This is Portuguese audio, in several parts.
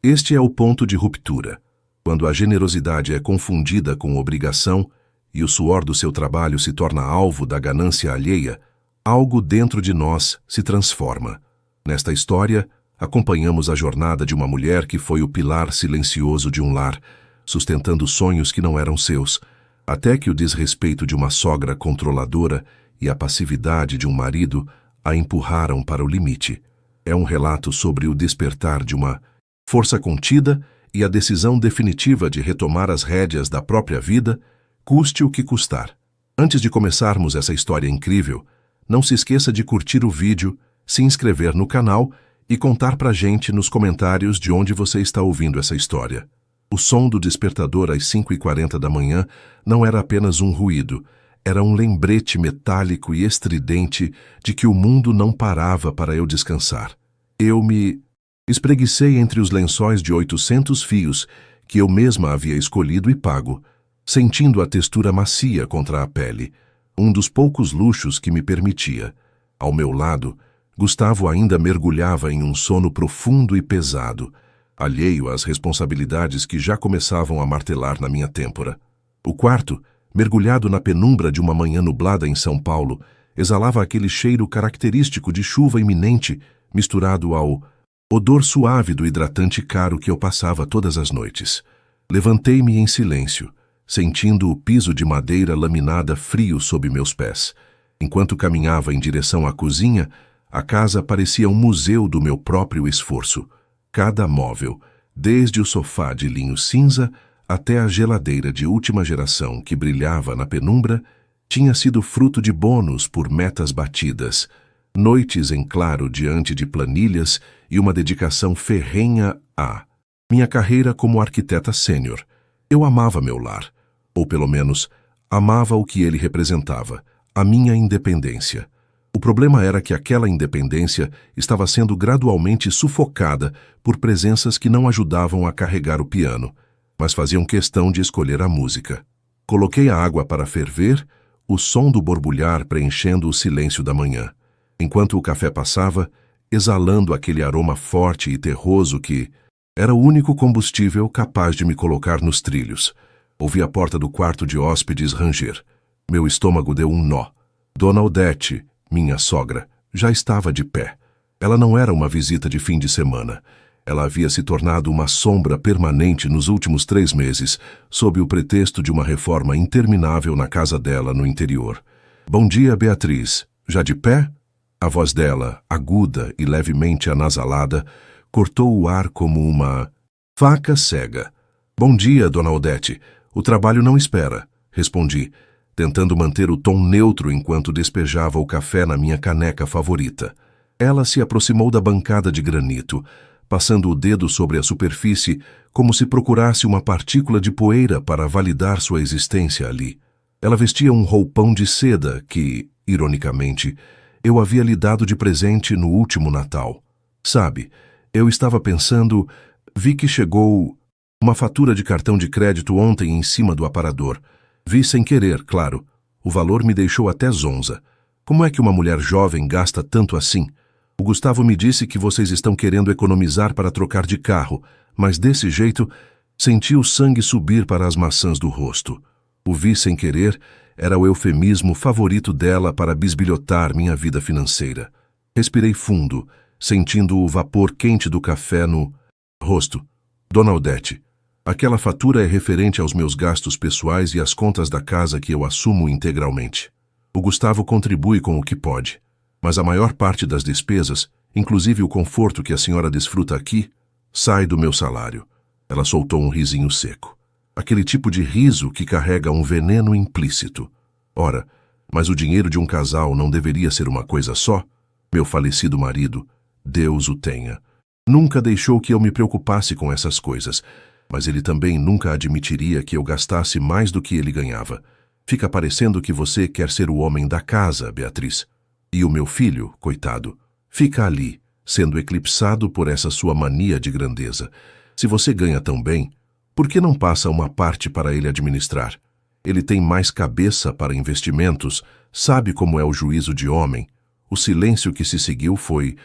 Este é o ponto de ruptura, quando a generosidade é confundida com obrigação e o suor do seu trabalho se torna alvo da ganância alheia, algo dentro de nós se transforma. Nesta história, acompanhamos a jornada de uma mulher que foi o pilar silencioso de um lar, sustentando sonhos que não eram seus, até que o desrespeito de uma sogra controladora e a passividade de um marido a empurraram para o limite. É um relato sobre o despertar de uma força contida e a decisão definitiva de retomar as rédeas da própria vida, custe o que custar. Antes de começarmos essa história incrível, não se esqueça de curtir o vídeo, se inscrever no canal e contar pra gente nos comentários de onde você está ouvindo essa história. O som do despertador às 5h40 da manhã não era apenas um ruído, era um lembrete metálico e estridente de que o mundo não parava para eu descansar. Eu me espreguicei entre os lençóis de 800 fios que eu mesma havia escolhido e pago, sentindo a textura macia contra a pele, um dos poucos luxos que me permitia. Ao meu lado, Gustavo ainda mergulhava em um sono profundo e pesado, alheio às responsabilidades que já começavam a martelar na minha têmpora. O quarto, mergulhado na penumbra de uma manhã nublada em São Paulo, exalava aquele cheiro característico de chuva iminente, misturado ao odor suave do hidratante caro que eu passava todas as noites. Levantei-me em silêncio, sentindo o piso de madeira laminada frio sob meus pés. Enquanto caminhava em direção à cozinha, a casa parecia um museu do meu próprio esforço. Cada móvel, desde o sofá de linho cinza até a geladeira de última geração que brilhava na penumbra, tinha sido fruto de bônus por metas batidas, noites em claro diante de planilhas e uma dedicação ferrenha a minha carreira como arquiteta sênior. Eu amava meu lar, ou pelo menos, amava o que ele representava, a minha independência. O problema era que aquela independência estava sendo gradualmente sufocada por presenças que não ajudavam a carregar o piano, mas faziam questão de escolher a música. Coloquei a água para ferver, o som do borbulhar preenchendo o silêncio da manhã, enquanto o café passava, exalando aquele aroma forte e terroso que era o único combustível capaz de me colocar nos trilhos. Ouvi a porta do quarto de hóspedes ranger. Meu estômago deu um nó. Dona Odete, minha sogra, já estava de pé. Ela não era uma visita de fim de semana. Ela havia se tornado uma sombra permanente nos últimos 3 meses, sob o pretexto de uma reforma interminável na casa dela no interior. Bom dia, Beatriz. Já de pé? A voz dela, aguda e levemente anasalada, cortou o ar como uma faca cega. Bom dia, Dona Odete. O trabalho não espera, respondi, tentando manter o tom neutro enquanto despejava o café na minha caneca favorita. Ela se aproximou da bancada de granito, passando o dedo sobre a superfície como se procurasse uma partícula de poeira para validar sua existência ali. Ela vestia um roupão de seda que, ironicamente, eu havia lhe dado de presente no último Natal. Sabe, eu estava pensando, vi que chegou uma fatura de cartão de crédito ontem em cima do aparador. Vi sem querer, claro. O valor me deixou até zonza. Como é que uma mulher jovem gasta tanto assim? O Gustavo me disse que vocês estão querendo economizar para trocar de carro, mas desse jeito, senti o sangue subir para as maçãs do rosto. O vi sem querer era o eufemismo favorito dela para bisbilhotar minha vida financeira. Respirei fundo, sentindo o vapor quente do café no rosto. Dona Odete, aquela fatura é referente aos meus gastos pessoais e às contas da casa que eu assumo integralmente. O Gustavo contribui com o que pode, mas a maior parte das despesas, inclusive o conforto que a senhora desfruta aqui, sai do meu salário. Ela soltou um risinho seco. Aquele tipo de riso que carrega um veneno implícito. Ora, mas o dinheiro de um casal não deveria ser uma coisa só? Meu falecido marido, Deus o tenha, nunca deixou que eu me preocupasse com essas coisas, mas ele também nunca admitiria que eu gastasse mais do que ele ganhava. Fica parecendo que você quer ser o homem da casa, Beatriz. E o meu filho, coitado, fica ali, sendo eclipsado por essa sua mania de grandeza. Se você ganha tão bem, por que não passa uma parte para ele administrar? Ele tem mais cabeça para investimentos, sabe como é o juízo de homem. O silêncio que se seguiu foi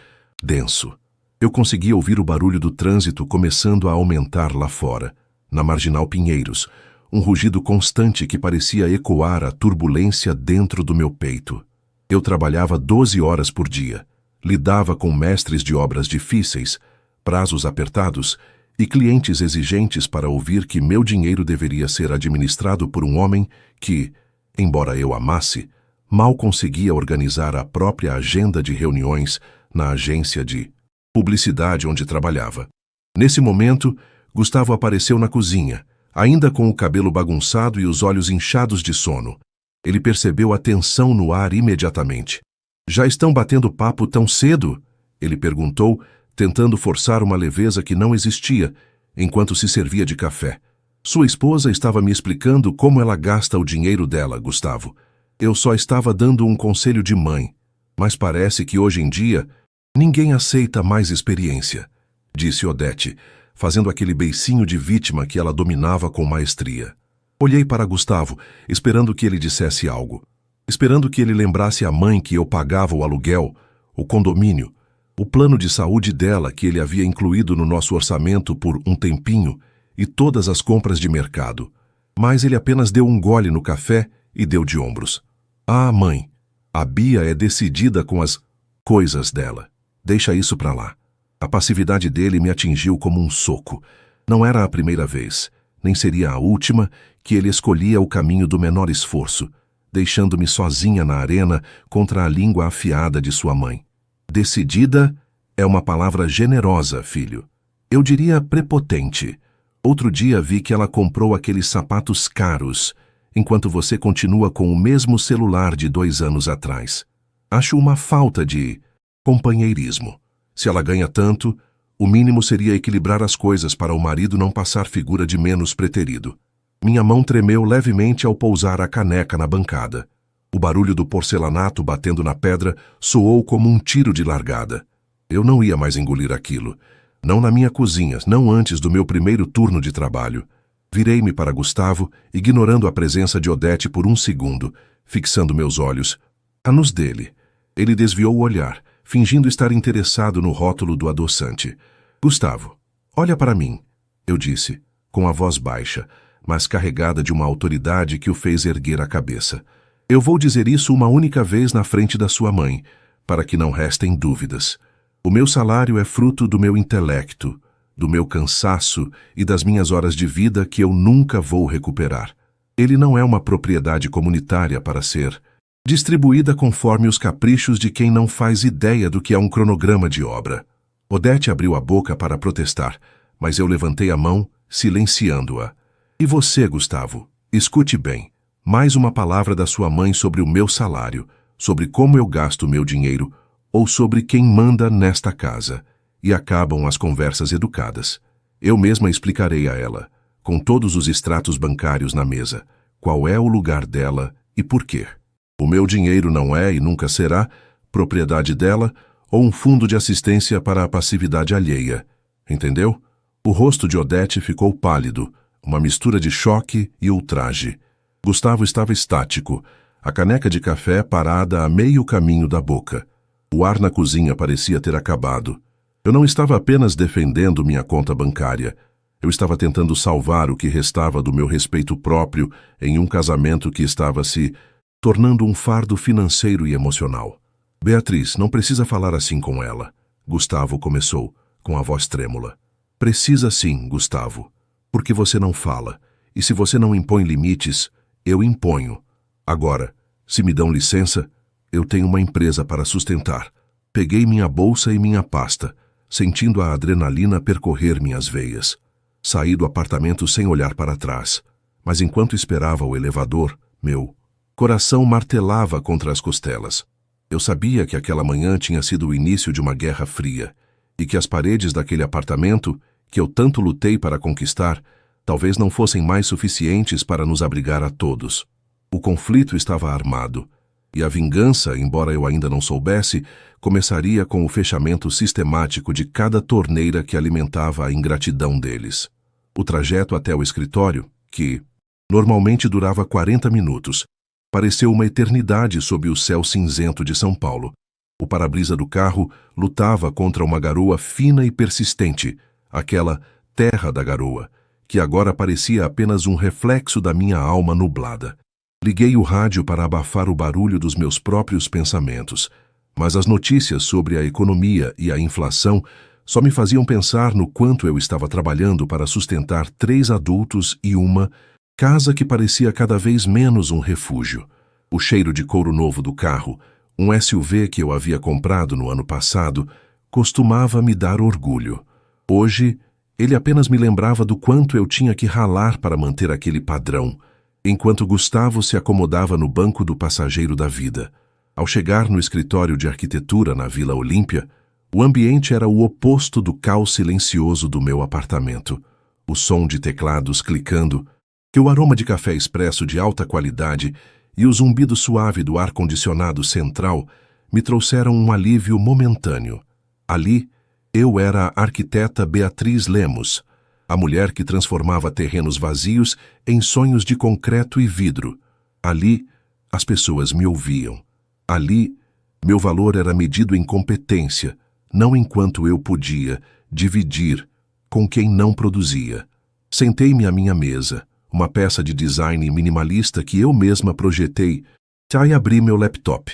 denso. Eu conseguia ouvir o barulho do trânsito começando a aumentar lá fora, na Marginal Pinheiros, um rugido constante que parecia ecoar a turbulência dentro do meu peito. Eu trabalhava 12 horas por dia, lidava com mestres de obras difíceis, prazos apertados e clientes exigentes para ouvir que meu dinheiro deveria ser administrado por um homem que, embora eu amasse, mal conseguia organizar a própria agenda de reuniões na agência de publicidade onde trabalhava. Nesse momento, Gustavo apareceu na cozinha, ainda com o cabelo bagunçado e os olhos inchados de sono. Ele percebeu a tensão no ar imediatamente. "Já estão batendo papo tão cedo?" ele perguntou, tentando forçar uma leveza que não existia, enquanto se servia de café. "Sua esposa estava me explicando como ela gasta o dinheiro dela, Gustavo. Eu só estava dando um conselho de mãe, mas parece que hoje em dia ninguém aceita mais experiência", disse Odete, fazendo aquele beicinho de vítima que ela dominava com maestria. Olhei para Gustavo, esperando que ele dissesse algo. Esperando que ele lembrasse a mãe que eu pagava o aluguel, o condomínio, o plano de saúde dela que ele havia incluído no nosso orçamento por um tempinho e todas as compras de mercado. Mas ele apenas deu um gole no café e deu de ombros. "Ah, mãe, a Bia é decidida com as coisas dela. Deixa isso pra lá." A passividade dele me atingiu como um soco. Não era a primeira vez, nem seria a última, que ele escolhia o caminho do menor esforço, deixando-me sozinha na arena contra a língua afiada de sua mãe. "Decidida é uma palavra generosa, filho. Eu diria prepotente. Outro dia vi que ela comprou aqueles sapatos caros, enquanto você continua com o mesmo celular de 2 anos atrás. Acho uma falta de companheirismo. Se ela ganha tanto, o mínimo seria equilibrar as coisas para o marido não passar figura de menos preterido." Minha mão tremeu levemente ao pousar a caneca na bancada. O barulho do porcelanato batendo na pedra soou como um tiro de largada. Eu não ia mais engolir aquilo. Não na minha cozinha, não antes do meu primeiro turno de trabalho. Virei-me para Gustavo, ignorando a presença de Odete por um segundo, fixando meus olhos nos dele. Ele desviou o olhar, fingindo estar interessado no rótulo do adoçante. "Gustavo, olha para mim", eu disse, com a voz baixa, mas carregada de uma autoridade que o fez erguer a cabeça. "Eu vou dizer isso uma única vez na frente da sua mãe, para que não restem dúvidas. O meu salário é fruto do meu intelecto, do meu cansaço e das minhas horas de vida que eu nunca vou recuperar. Ele não é uma propriedade comunitária para ser distribuída conforme os caprichos de quem não faz ideia do que é um cronograma de obra." Odete abriu a boca para protestar, mas eu levantei a mão, silenciando-a. "E você, Gustavo, escute bem. Mais uma palavra da sua mãe sobre o meu salário, sobre como eu gasto o meu dinheiro, ou sobre quem manda nesta casa, e acabam as conversas educadas. Eu mesma explicarei a ela, com todos os extratos bancários na mesa, qual é o lugar dela e por quê. O meu dinheiro não é e nunca será propriedade dela ou um fundo de assistência para a passividade alheia. Entendeu?" O rosto de Odete ficou pálido, uma mistura de choque e ultraje. Gustavo estava estático, a caneca de café parada a meio caminho da boca. O ar na cozinha parecia ter acabado. Eu não estava apenas defendendo minha conta bancária. Eu estava tentando salvar o que restava do meu respeito próprio em um casamento que estava se tornando um fardo financeiro e emocional. "Beatriz, não precisa falar assim com ela", Gustavo começou, com a voz trêmula. "Precisa sim, Gustavo, porque você não fala, e se você não impõe limites, eu imponho. Agora, se me dão licença, eu tenho uma empresa para sustentar." Peguei minha bolsa e minha pasta, sentindo a adrenalina percorrer minhas veias. Saí do apartamento sem olhar para trás, mas enquanto esperava o elevador, meu coração martelava contra as costelas. Eu sabia que aquela manhã tinha sido o início de uma guerra fria, e que as paredes daquele apartamento, que eu tanto lutei para conquistar, talvez não fossem mais suficientes para nos abrigar a todos. O conflito estava armado, e a vingança, embora eu ainda não soubesse, começaria com o fechamento sistemático de cada torneira que alimentava a ingratidão deles. O trajeto até o escritório, que normalmente durava 40 minutos, pareceu uma eternidade sob o céu cinzento de São Paulo. O para-brisa do carro lutava contra uma garoa fina e persistente, aquela terra da garoa, que agora parecia apenas um reflexo da minha alma nublada. Liguei o rádio para abafar o barulho dos meus próprios pensamentos, mas as notícias sobre a economia e a inflação só me faziam pensar no quanto eu estava trabalhando para sustentar 3 adultos e uma casa que parecia cada vez menos um refúgio. O cheiro de couro novo do carro, um SUV que eu havia comprado no ano passado, costumava me dar orgulho. Hoje, ele apenas me lembrava do quanto eu tinha que ralar para manter aquele padrão, enquanto Gustavo se acomodava no banco do passageiro da vida. Ao chegar no escritório de arquitetura na Vila Olímpia, o ambiente era o oposto do caos silencioso do meu apartamento. O som de teclados clicando, que o aroma de café expresso de alta qualidade e o zumbido suave do ar-condicionado central me trouxeram um alívio momentâneo. Ali, eu era a arquiteta Beatriz Lemos, a mulher que transformava terrenos vazios em sonhos de concreto e vidro. Ali, as pessoas me ouviam. Ali, meu valor era medido em competência, não enquanto eu podia dividir com quem não produzia. Sentei-me à minha mesa, uma peça de design minimalista que eu mesma projetei, e abri meu laptop.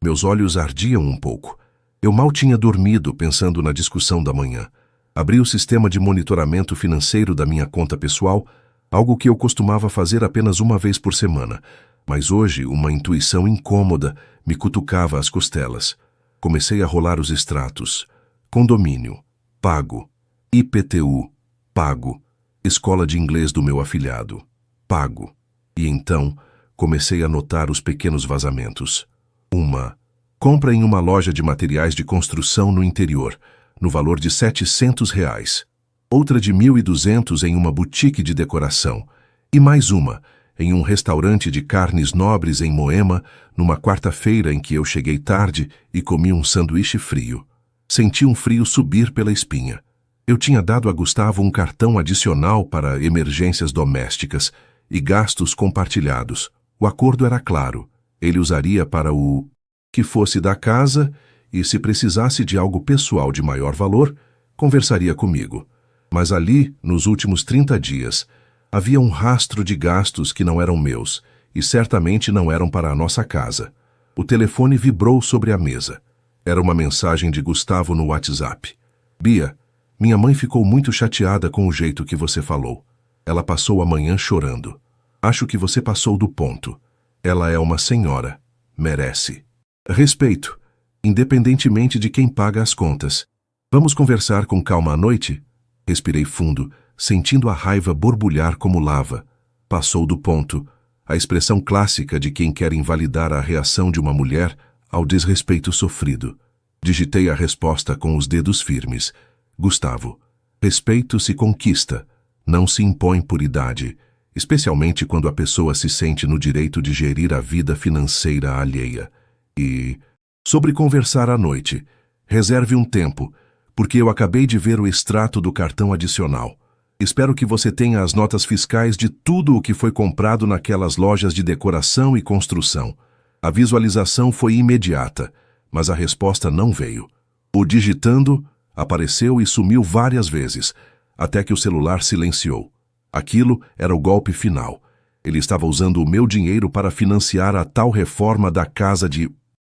Meus olhos ardiam um pouco. Eu mal tinha dormido pensando na discussão da manhã. Abri o sistema de monitoramento financeiro da minha conta pessoal, algo que eu costumava fazer apenas uma vez por semana, mas hoje uma intuição incômoda me cutucava as costelas. Comecei a rolar os extratos. Condomínio, pago. IPTU, pago. Escola de inglês do meu afilhado, pago. E então, comecei a notar os pequenos vazamentos. Uma compra em uma loja de materiais de construção no interior, no valor de R$700. Outra de 1.200 em uma boutique de decoração. E mais uma, em um restaurante de carnes nobres em Moema, numa quarta-feira em que eu cheguei tarde e comi um sanduíche frio. Senti um frio subir pela espinha. Eu tinha dado a Gustavo um cartão adicional para emergências domésticas e gastos compartilhados. O acordo era claro. Ele usaria para o que fosse da casa e, se precisasse de algo pessoal de maior valor, conversaria comigo. Mas ali, nos últimos 30 dias, havia um rastro de gastos que não eram meus e certamente não eram para a nossa casa. O telefone vibrou sobre a mesa. Era uma mensagem de Gustavo no WhatsApp. Bia, minha mãe ficou muito chateada com o jeito que você falou. Ela passou a manhã chorando. Acho que você passou do ponto. Ela é uma senhora. Merece respeito, independentemente de quem paga as contas. Vamos conversar com calma à noite? Respirei fundo, sentindo a raiva borbulhar como lava. Passou do ponto, a expressão clássica de quem quer invalidar a reação de uma mulher ao desrespeito sofrido. Digitei a resposta com os dedos firmes. Gustavo, respeito se conquista, não se impõe por idade, especialmente quando a pessoa se sente no direito de gerir a vida financeira alheia. E, sobre conversar à noite, reserve um tempo, porque eu acabei de ver o extrato do cartão adicional. Espero que você tenha as notas fiscais de tudo o que foi comprado naquelas lojas de decoração e construção. A visualização foi imediata, mas a resposta não veio. O digitando apareceu e sumiu várias vezes, até que o celular silenciou. Aquilo era o golpe final. Ele estava usando o meu dinheiro para financiar a tal reforma da casa de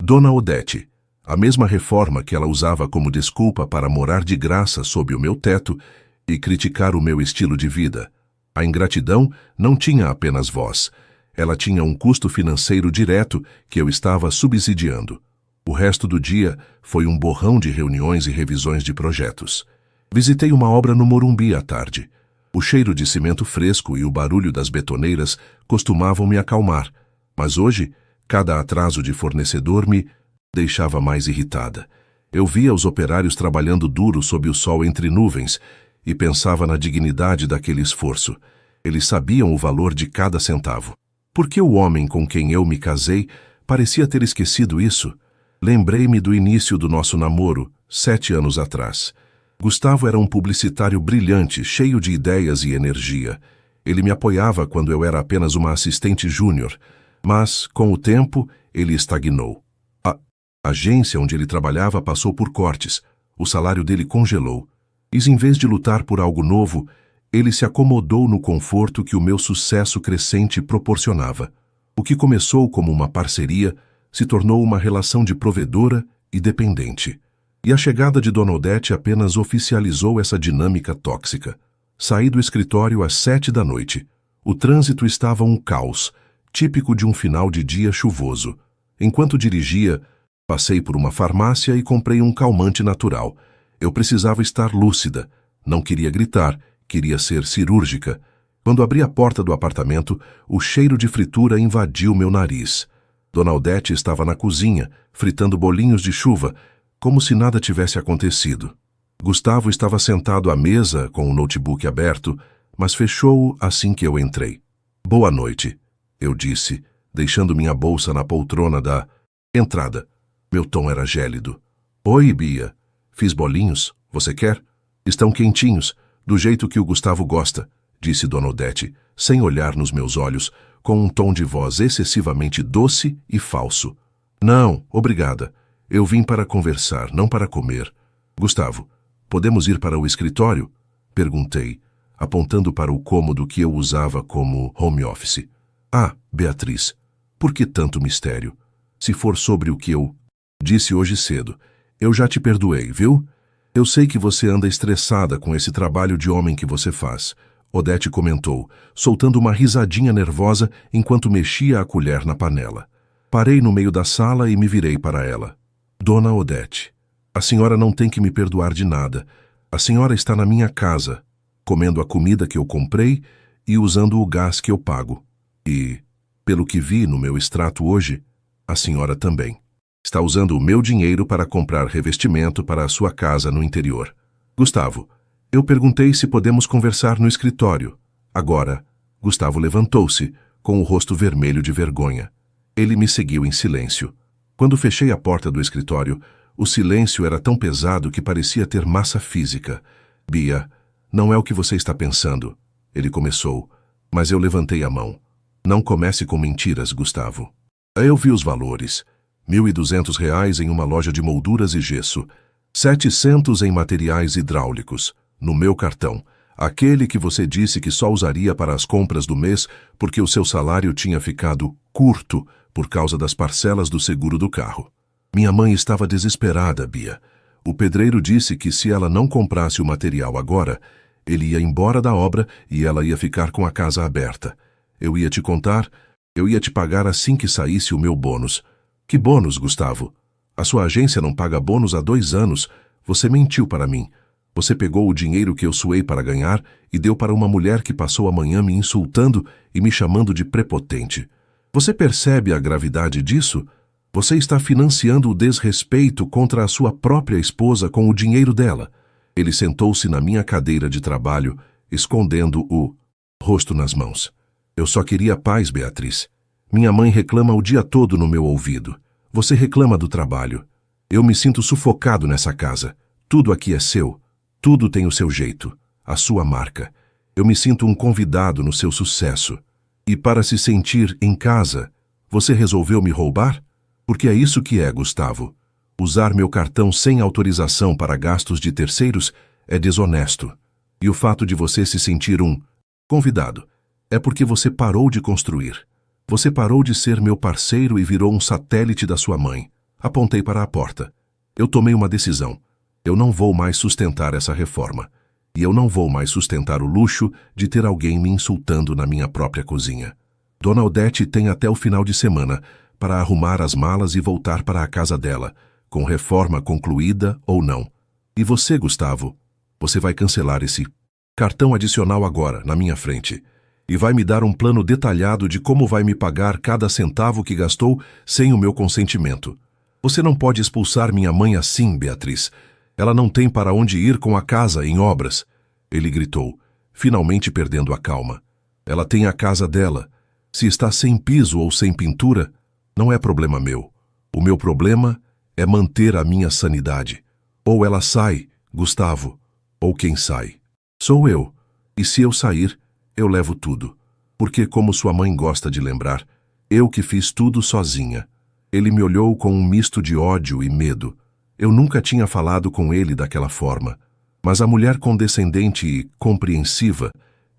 Dona Odete, a mesma reforma que ela usava como desculpa para morar de graça sob o meu teto e criticar o meu estilo de vida. A ingratidão não tinha apenas voz. Ela tinha um custo financeiro direto que eu estava subsidiando. O resto do dia foi um borrão de reuniões e revisões de projetos. Visitei uma obra no Morumbi à tarde. O cheiro de cimento fresco e o barulho das betoneiras costumavam me acalmar, mas hoje, cada atraso de fornecedor me deixava mais irritada. Eu via os operários trabalhando duro sob o sol entre nuvens e pensava na dignidade daquele esforço. Eles sabiam o valor de cada centavo. Por que o homem com quem eu me casei parecia ter esquecido isso? Lembrei-me do início do nosso namoro, 7 anos atrás. Gustavo era um publicitário brilhante, cheio de ideias e energia. Ele me apoiava quando eu era apenas uma assistente júnior, mas, com o tempo, ele estagnou. A agência onde ele trabalhava passou por cortes. O salário dele congelou. E em vez de lutar por algo novo, ele se acomodou no conforto que o meu sucesso crescente proporcionava. O que começou como uma parceria se tornou uma relação de provedora e dependente. E a chegada de Dona Odete apenas oficializou essa dinâmica tóxica. Saí do escritório às 7 da noite. O trânsito estava um caos, típico de um final de dia chuvoso. Enquanto dirigia, passei por uma farmácia e comprei um calmante natural. Eu precisava estar lúcida. Não queria gritar, queria ser cirúrgica. Quando abri a porta do apartamento, o cheiro de fritura invadiu meu nariz. Dona Odete estava na cozinha, fritando bolinhos de chuva, como se nada tivesse acontecido. Gustavo estava sentado à mesa com o notebook aberto, mas fechou-o assim que eu entrei. Boa noite, eu disse, deixando minha bolsa na poltrona da entrada. Meu tom era gélido. Oi, Bia. Fiz bolinhos. Você quer? Estão quentinhos, do jeito que o Gustavo gosta, disse Dona Odete, sem olhar nos meus olhos, com um tom de voz excessivamente doce e falso. Não, obrigada. Eu vim para conversar, não para comer. Gustavo, podemos ir para o escritório? Perguntei, apontando para o cômodo que eu usava como home office. Ah, Beatriz, por que tanto mistério? Se for sobre o que eu disse hoje cedo, eu já te perdoei, viu? Eu sei que você anda estressada com esse trabalho de homem que você faz, Odete comentou, soltando uma risadinha nervosa enquanto mexia a colher na panela. Parei no meio da sala e me virei para ela. Dona Odete, a senhora não tem que me perdoar de nada. A senhora está na minha casa, comendo a comida que eu comprei e usando o gás que eu pago. E, pelo que vi no meu extrato hoje, a senhora também. Está usando o meu dinheiro para comprar revestimento para a sua casa no interior. Gustavo, eu perguntei se podemos conversar no escritório. Agora, Gustavo levantou-se, com o rosto vermelho de vergonha. Ele me seguiu em silêncio. Quando fechei a porta do escritório, o silêncio era tão pesado que parecia ter massa física. Bia, não é o que você está pensando. Ele começou, mas eu levantei a mão. Não comece com mentiras, Gustavo. Eu vi os valores. R$ 1.200 em uma loja de molduras e gesso. 700 em materiais hidráulicos. No meu cartão. Aquele que você disse que só usaria para as compras do mês porque o seu salário tinha ficado curto por causa das parcelas do seguro do carro. Minha mãe estava desesperada, Bia. O pedreiro disse que se ela não comprasse o material agora, ele ia embora da obra e ela ia ficar com a casa aberta. Eu ia te contar, eu ia te pagar assim que saísse o meu bônus. Que bônus, Gustavo? A sua agência não paga bônus há 2 anos. Você mentiu para mim. Você pegou o dinheiro que eu suei para ganhar e deu para uma mulher que passou a manhã me insultando e me chamando de prepotente. Você percebe a gravidade disso? Você está financiando o desrespeito contra a sua própria esposa com o dinheiro dela. Ele sentou-se na minha cadeira de trabalho, escondendo o rosto nas mãos. Eu só queria paz, Beatriz. Minha mãe reclama o dia todo no meu ouvido. Você reclama do trabalho. Eu me sinto sufocado nessa casa. Tudo aqui é seu. Tudo tem o seu jeito, a sua marca. Eu me sinto um convidado no seu sucesso. E para se sentir em casa, você resolveu me roubar? Porque é isso que é, Gustavo. Usar meu cartão sem autorização para gastos de terceiros é desonesto. E o fato de você se sentir um convidado é porque você parou de construir. Você parou de ser meu parceiro e virou um satélite da sua mãe. Apontei para a porta. Eu tomei uma decisão. Eu não vou mais sustentar essa reforma. E eu não vou mais sustentar o luxo de ter alguém me insultando na minha própria cozinha. Dona Odete tem até o final de semana para arrumar as malas e voltar para a casa dela, com reforma concluída ou não. E você, Gustavo, você vai cancelar esse cartão adicional agora, na minha frente, e vai me dar um plano detalhado de como vai me pagar cada centavo que gastou sem o meu consentimento. Você não pode expulsar minha mãe assim, Beatriz. Ela não tem para onde ir com a casa em obras. Ele gritou, finalmente perdendo a calma. Ela tem a casa dela. Se está sem piso ou sem pintura, não é problema meu. O meu problema é manter a minha sanidade. Ou ela sai, Gustavo, ou quem sai. Sou eu. E se eu sair, eu levo tudo. Porque, como sua mãe gosta de lembrar, eu que fiz tudo sozinha. Ele me olhou com um misto de ódio e medo. Eu nunca tinha falado com ele daquela forma, mas a mulher condescendente e compreensiva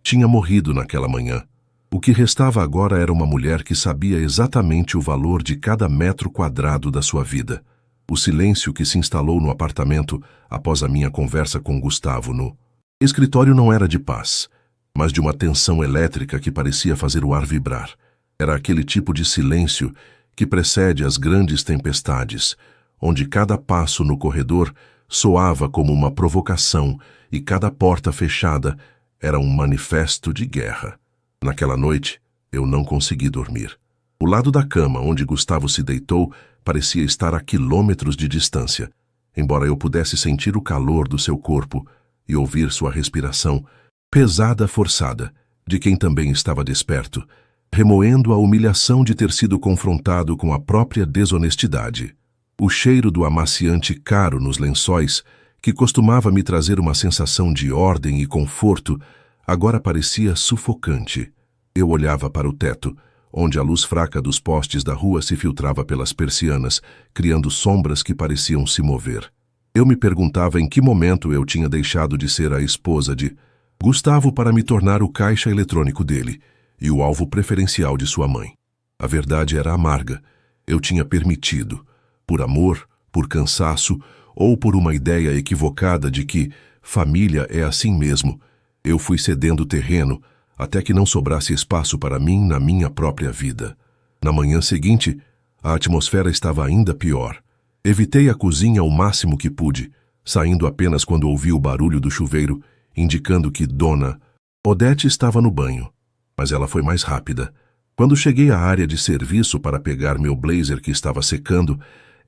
tinha morrido naquela manhã. O que restava agora era uma mulher que sabia exatamente o valor de cada metro quadrado da sua vida. O silêncio que se instalou no apartamento após a minha conversa com Gustavo no escritório não era de paz, mas de uma tensão elétrica que parecia fazer o ar vibrar. Era aquele tipo de silêncio que precede as grandes tempestades, onde cada passo no corredor soava como uma provocação e cada porta fechada era um manifesto de guerra. Naquela noite, eu não consegui dormir. O lado da cama onde Gustavo se deitou parecia estar a quilômetros de distância, embora eu pudesse sentir o calor do seu corpo e ouvir sua respiração, pesada, forçada, de quem também estava desperto, remoendo a humilhação de ter sido confrontado com a própria desonestidade. O cheiro do amaciante caro nos lençóis, que costumava me trazer uma sensação de ordem e conforto, agora parecia sufocante. Eu olhava para o teto, onde a luz fraca dos postes da rua se filtrava pelas persianas, criando sombras que pareciam se mover. Eu me perguntava em que momento eu tinha deixado de ser a esposa de Gustavo para me tornar o caixa eletrônico dele e o alvo preferencial de sua mãe. A verdade era amarga. Eu tinha permitido, por amor, por cansaço ou por uma ideia equivocada de que família é assim mesmo, eu fui cedendo terreno até que não sobrasse espaço para mim na minha própria vida. Na manhã seguinte, a atmosfera estava ainda pior. Evitei a cozinha o máximo que pude, saindo apenas quando ouvi o barulho do chuveiro, indicando que Dona Odete estava no banho. Mas ela foi mais rápida. Quando cheguei à área de serviço para pegar meu blazer que estava secando,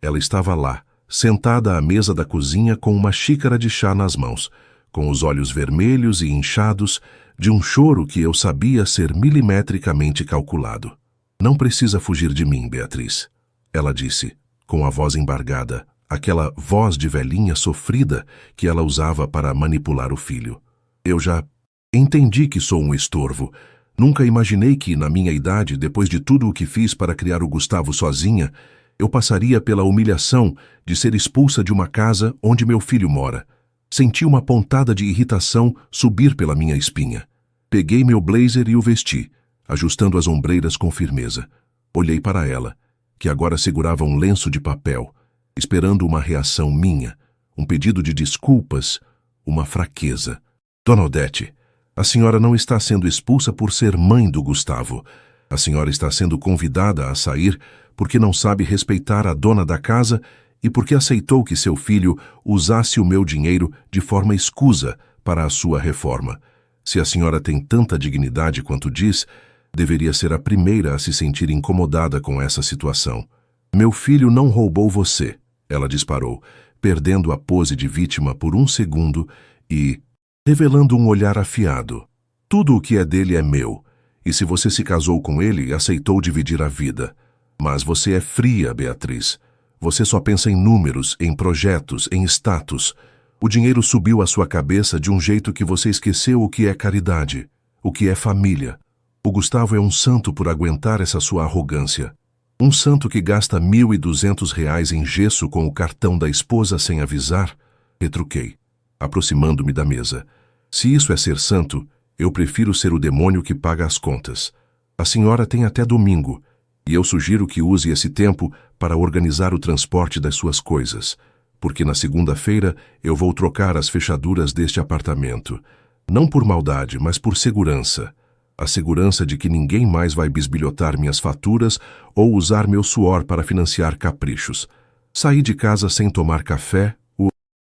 ela estava lá, sentada à mesa da cozinha com uma xícara de chá nas mãos, com os olhos vermelhos e inchados, de um choro que eu sabia ser milimetricamente calculado. Não precisa fugir de mim, Beatriz, ela disse, com a voz embargada, aquela voz de velhinha sofrida que ela usava para manipular o filho. Eu já entendi que sou um estorvo. Nunca imaginei que, na minha idade, depois de tudo o que fiz para criar o Gustavo sozinha, eu passaria pela humilhação de ser expulsa de uma casa onde meu filho mora. Senti uma pontada de irritação subir pela minha espinha. Peguei meu blazer e o vesti, ajustando as ombreiras com firmeza. Olhei para ela, que agora segurava um lenço de papel, esperando uma reação minha, um pedido de desculpas, uma fraqueza. Dona Odete, a senhora não está sendo expulsa por ser mãe do Gustavo. A senhora está sendo convidada a sair porque não sabe respeitar a dona da casa e porque aceitou que seu filho usasse o meu dinheiro de forma escusa para a sua reforma. Se a senhora tem tanta dignidade quanto diz, deveria ser a primeira a se sentir incomodada com essa situação. Meu filho não roubou você, ela disparou, perdendo a pose de vítima por um segundo e revelando um olhar afiado. Tudo o que é dele é meu, e se você se casou com ele, aceitou dividir a vida. Mas você é fria, Beatriz. Você só pensa em números, em projetos, em status. O dinheiro subiu à sua cabeça de um jeito que você esqueceu o que é caridade, o que é família. O Gustavo é um santo por aguentar essa sua arrogância. Um santo que gasta R$ 1.200 em gesso com o cartão da esposa sem avisar? Retruquei, aproximando-me da mesa. Se isso é ser santo, eu prefiro ser o demônio que paga as contas. A senhora tem até domingo, e eu sugiro que use esse tempo para organizar o transporte das suas coisas, porque na segunda-feira eu vou trocar as fechaduras deste apartamento. Não por maldade, mas por segurança. A segurança de que ninguém mais vai bisbilhotar minhas faturas ou usar meu suor para financiar caprichos. Saí de casa sem tomar café, o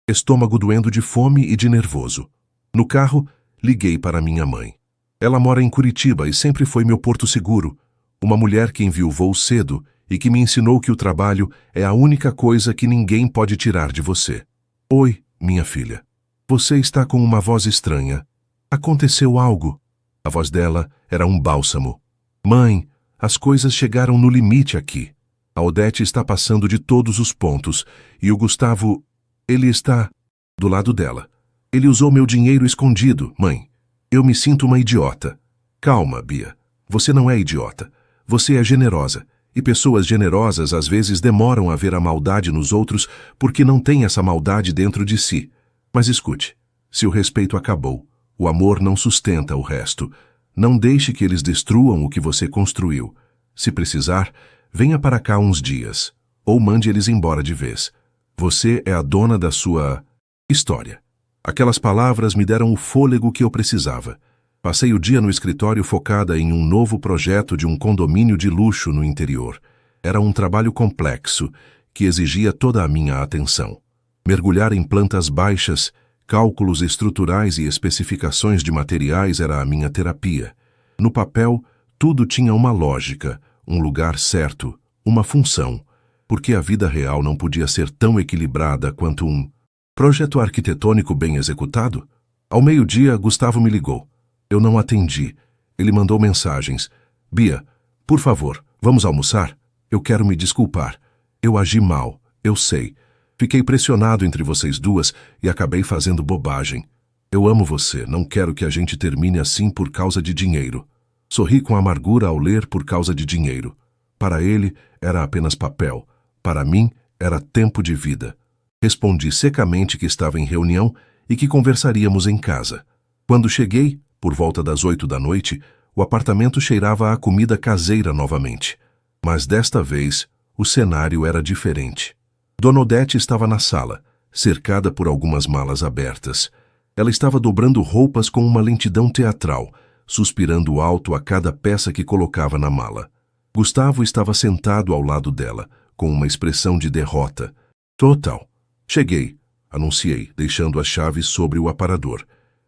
estômago doendo de fome e de nervoso. No carro, liguei para minha mãe. Ela mora em Curitiba e sempre foi meu porto seguro. Uma mulher que enviou cedo e que me ensinou que o trabalho é a única coisa que ninguém pode tirar de você. Oi, minha filha. Você está com uma voz estranha. Aconteceu algo? A voz dela era um bálsamo. Mãe, as coisas chegaram no limite aqui. A Odete está passando de todos os pontos e o Gustavo, ele está do lado dela. Ele usou meu dinheiro escondido, mãe. Eu me sinto uma idiota. Calma, Bia. Você não é idiota. Você é generosa. E pessoas generosas às vezes demoram a ver a maldade nos outros porque não têm essa maldade dentro de si. Mas escute, se o respeito acabou, o amor não sustenta o resto. Não deixe que eles destruam o que você construiu. Se precisar, venha para cá uns dias, ou mande eles embora de vez. Você é a dona da sua história. Aquelas palavras me deram o fôlego que eu precisava. Passei o dia no escritório focada em um novo projeto de um condomínio de luxo no interior. Era um trabalho complexo, que exigia toda a minha atenção. Mergulhar em plantas baixas, cálculos estruturais e especificações de materiais era a minha terapia. No papel, tudo tinha uma lógica, um lugar certo, uma função. Porque a vida real não podia ser tão equilibrada quanto um projeto arquitetônico bem executado? Ao meio-dia, Gustavo me ligou. Eu não atendi. Ele mandou mensagens. Bia, por favor, vamos almoçar? Eu quero me desculpar. Eu agi mal, eu sei. Fiquei pressionado entre vocês duas e acabei fazendo bobagem. Eu amo você, não quero que a gente termine assim por causa de dinheiro. Sorri com amargura ao ler por causa de dinheiro. Para ele, era apenas papel. Para mim, era tempo de vida. Respondi secamente que estava em reunião e que conversaríamos em casa. Quando cheguei, por volta das 8 da noite, o apartamento cheirava a comida caseira novamente. Mas desta vez, o cenário era diferente. Dona Odete estava na sala, cercada por algumas malas abertas. Ela estava dobrando roupas com uma lentidão teatral, suspirando alto a cada peça que colocava na mala. Gustavo estava sentado ao lado dela, com uma expressão de derrota. Total. Cheguei, anunciei, deixando as chaves sobre o aparador.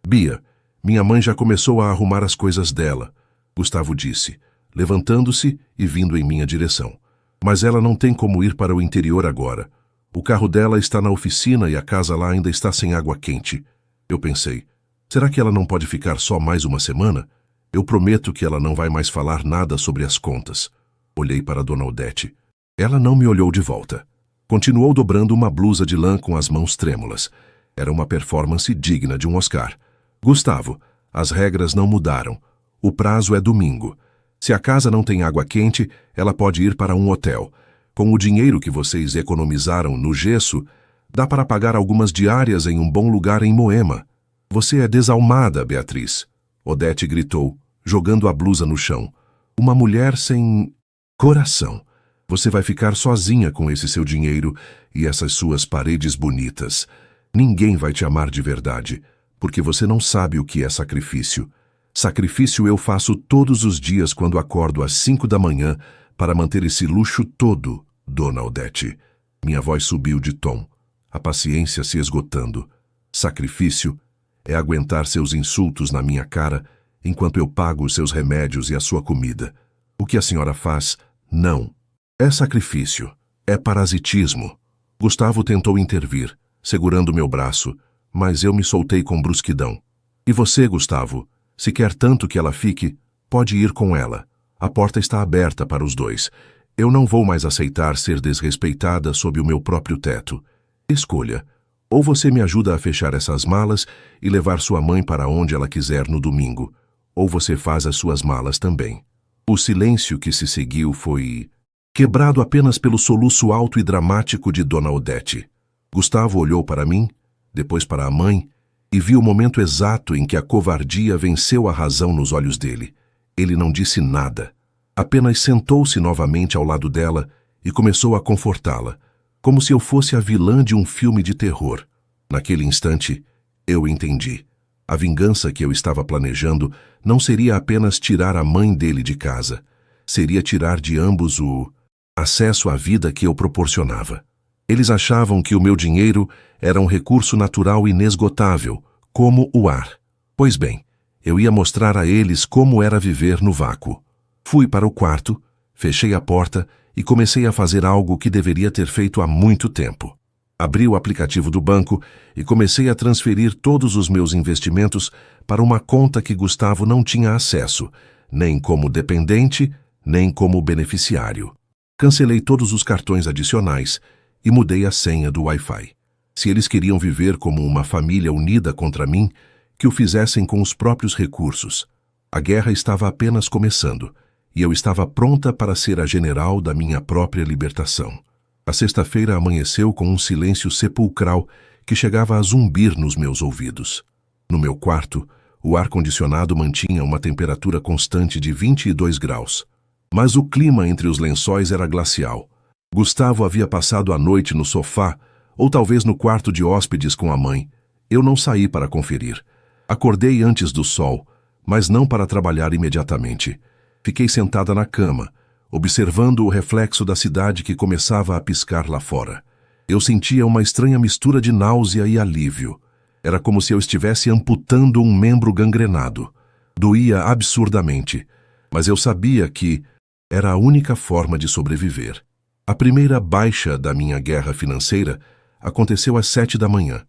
Bia, minha mãe já começou a arrumar as coisas dela, Gustavo disse, levantando-se e vindo em minha direção. Mas ela não tem como ir para o interior agora. O carro dela está na oficina e a casa lá ainda está sem água quente. Eu pensei, será que ela não pode ficar só mais uma semana? Eu prometo que ela não vai mais falar nada sobre as contas. Olhei para Dona Odete. Ela não me olhou de volta. Continuou dobrando uma blusa de lã com as mãos trêmulas. Era uma performance digna de um Oscar. Gustavo, as regras não mudaram. O prazo é domingo. Se a casa não tem água quente, ela pode ir para um hotel. Com o dinheiro que vocês economizaram no gesso, dá para pagar algumas diárias em um bom lugar em Moema. Você é desalmada, Beatriz. Odete gritou, jogando a blusa no chão. Uma mulher sem coração. Você vai ficar sozinha com esse seu dinheiro e essas suas paredes bonitas. Ninguém vai te amar de verdade, porque você não sabe o que é sacrifício. Sacrifício eu faço todos os dias quando acordo às 5 da manhã para manter esse luxo todo, Dona Odete. Minha voz subiu de tom, a paciência se esgotando. Sacrifício é aguentar seus insultos na minha cara enquanto eu pago os seus remédios e a sua comida. O que a senhora faz, não. É sacrifício, é parasitismo. Gustavo tentou intervir, segurando meu braço, mas eu me soltei com brusquidão. E você, Gustavo, se quer tanto que ela fique, pode ir com ela. A porta está aberta para os dois. Eu não vou mais aceitar ser desrespeitada sob o meu próprio teto. Escolha. Ou você me ajuda a fechar essas malas e levar sua mãe para onde ela quiser no domingo, ou você faz as suas malas também. O silêncio que se seguiu foi quebrado apenas pelo soluço alto e dramático de Dona Odete. Gustavo olhou para mim, depois para a mãe, e viu o momento exato em que a covardia venceu a razão nos olhos dele. Ele não disse nada. Apenas sentou-se novamente ao lado dela e começou a confortá-la, como se eu fosse a vilã de um filme de terror. Naquele instante, eu entendi. A vingança que eu estava planejando não seria apenas tirar a mãe dele de casa. Seria tirar de ambos o acesso à vida que eu proporcionava. Eles achavam que o meu dinheiro era um recurso natural inesgotável, como o ar. Pois bem, eu ia mostrar a eles como era viver no vácuo. Fui para o quarto, fechei a porta e comecei a fazer algo que deveria ter feito há muito tempo. Abri o aplicativo do banco e comecei a transferir todos os meus investimentos para uma conta que Gustavo não tinha acesso, nem como dependente, nem como beneficiário. Cancelei todos os cartões adicionais e mudei a senha do Wi-Fi. Se eles queriam viver como uma família unida contra mim, que o fizessem com os próprios recursos. A guerra estava apenas começando, e eu estava pronta para ser a general da minha própria libertação. A sexta-feira amanheceu com um silêncio sepulcral que chegava a zumbir nos meus ouvidos. No meu quarto, o ar-condicionado mantinha uma temperatura constante de 22 graus. Mas o clima entre os lençóis era glacial. Gustavo havia passado a noite no sofá, ou talvez no quarto de hóspedes com a mãe. Eu não saí para conferir. Acordei antes do sol, mas não para trabalhar imediatamente. Fiquei sentada na cama, observando o reflexo da cidade que começava a piscar lá fora. Eu sentia uma estranha mistura de náusea e alívio. Era como se eu estivesse amputando um membro gangrenado. Doía absurdamente, mas eu sabia que era a única forma de sobreviver. A primeira baixa da minha guerra financeira aconteceu às 7 da manhã.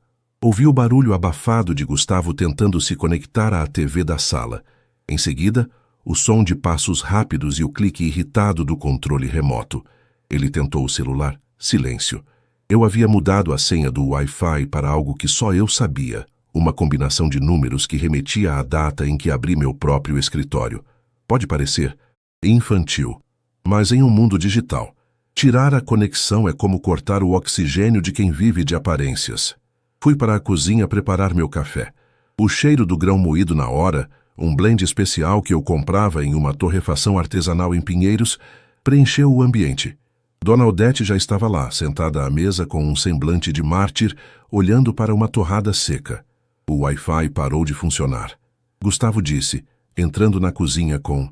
Ouvi o barulho abafado de Gustavo tentando se conectar à TV da sala. Em seguida, o som de passos rápidos e o clique irritado do controle remoto. Ele tentou o celular. Silêncio. Eu havia mudado a senha do Wi-Fi para algo que só eu sabia, uma combinação de números que remetia à data em que abri meu próprio escritório. Pode parecer infantil, mas em um mundo digital, tirar a conexão é como cortar o oxigênio de quem vive de aparências. Fui para a cozinha preparar meu café. O cheiro do grão moído na hora, um blend especial que eu comprava em uma torrefação artesanal em Pinheiros, preencheu o ambiente. Dona Odete já estava lá, sentada à mesa com um semblante de mártir, olhando para uma torrada seca. O Wi-Fi parou de funcionar. Gustavo disse, entrando na cozinha com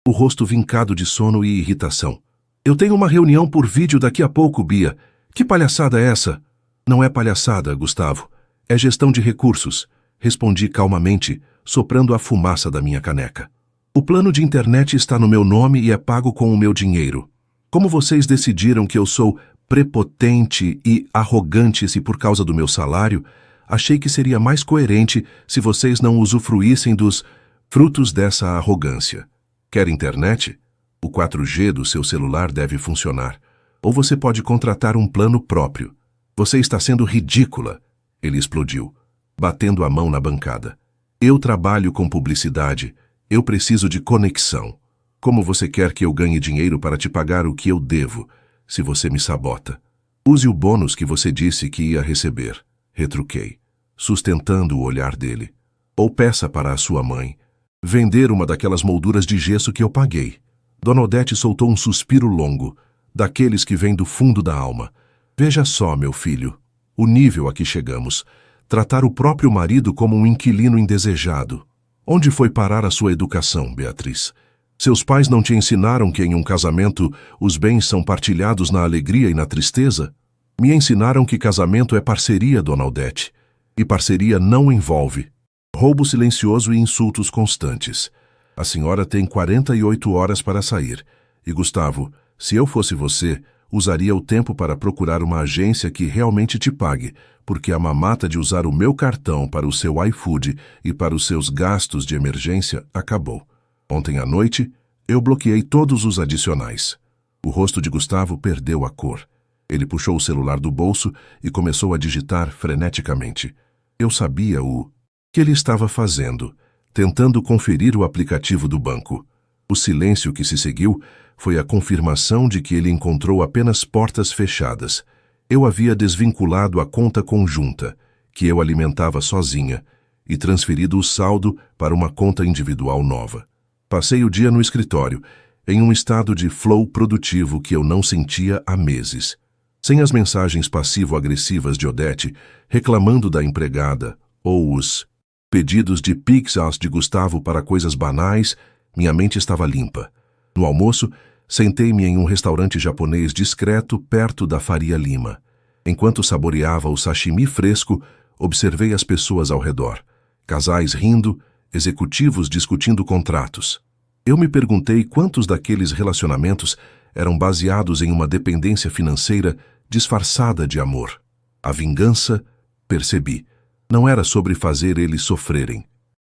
o rosto vincado de sono e irritação. Eu tenho uma reunião por vídeo daqui a pouco, Bia. Que palhaçada é essa? Não é palhaçada, Gustavo. É gestão de recursos. Respondi calmamente, soprando a fumaça da minha caneca. O plano de internet está no meu nome e é pago com o meu dinheiro. Como vocês decidiram que eu sou prepotente e arrogante se por causa do meu salário, achei que seria mais coerente se vocês não usufruíssem dos frutos dessa arrogância. Quer internet? O 4G do seu celular deve funcionar. Ou você pode contratar um plano próprio. Você está sendo ridícula. Ele explodiu, batendo a mão na bancada. Eu trabalho com publicidade. Eu preciso de conexão. Como você quer que eu ganhe dinheiro para te pagar o que eu devo, se você me sabota? Use o bônus que você disse que ia receber. Retruquei, sustentando o olhar dele. Ou peça para a sua mãe vender uma daquelas molduras de gesso que eu paguei. Dona Odete soltou um suspiro longo, daqueles que vêm do fundo da alma. Veja só, meu filho, o nível a que chegamos. Tratar o próprio marido como um inquilino indesejado. Onde foi parar a sua educação, Beatriz? Seus pais não te ensinaram que em um casamento os bens são partilhados na alegria e na tristeza? Me ensinaram que casamento é parceria, Dona Odete. E parceria não envolve roubo silencioso e insultos constantes. A senhora tem 48 horas para sair. E, Gustavo, se eu fosse você, usaria o tempo para procurar uma agência que realmente te pague, porque a mamata de usar o meu cartão para o seu iFood e para os seus gastos de emergência acabou. Ontem à noite, eu bloqueei todos os adicionais. O rosto de Gustavo perdeu a cor. Ele puxou o celular do bolso e começou a digitar freneticamente. Eu sabia o que ele estava fazendo, tentando conferir o aplicativo do banco. O silêncio que se seguiu foi a confirmação de que ele encontrou apenas portas fechadas. Eu havia desvinculado a conta conjunta, que eu alimentava sozinha, e transferido o saldo para uma conta individual nova. Passei o dia no escritório, em um estado de flow produtivo que eu não sentia há meses. Sem as mensagens passivo-agressivas de Odete, reclamando da empregada, ou os pedidos de Pix-As de Gustavo para coisas banais, minha mente estava limpa. No almoço, sentei-me em um restaurante japonês discreto perto da Faria Lima. Enquanto saboreava o sashimi fresco, observei as pessoas ao redor. Casais rindo, executivos discutindo contratos. Eu me perguntei quantos daqueles relacionamentos eram baseados em uma dependência financeira disfarçada de amor. A vingança, percebi, não era sobre fazer eles sofrerem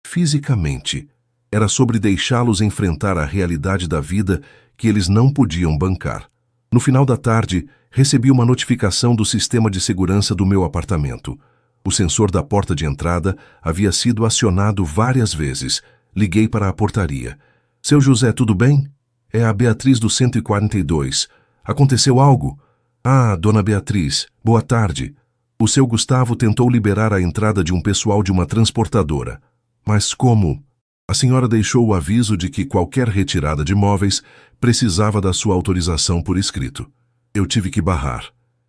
fisicamente. Era sobre deixá-los enfrentar a realidade da vida que eles não podiam bancar. No final da tarde, recebi uma notificação do sistema de segurança do meu apartamento. O sensor da porta de entrada havia sido acionado várias vezes. Liguei para a portaria. Seu José, tudo bem? É a Beatriz do 142. Aconteceu algo? Ah, dona Beatriz, boa tarde. O seu Gustavo tentou liberar a entrada de um pessoal de uma transportadora. Mas como? A senhora deixou o aviso de que qualquer retirada de móveis precisava da sua autorização por escrito. Eu tive que barrar.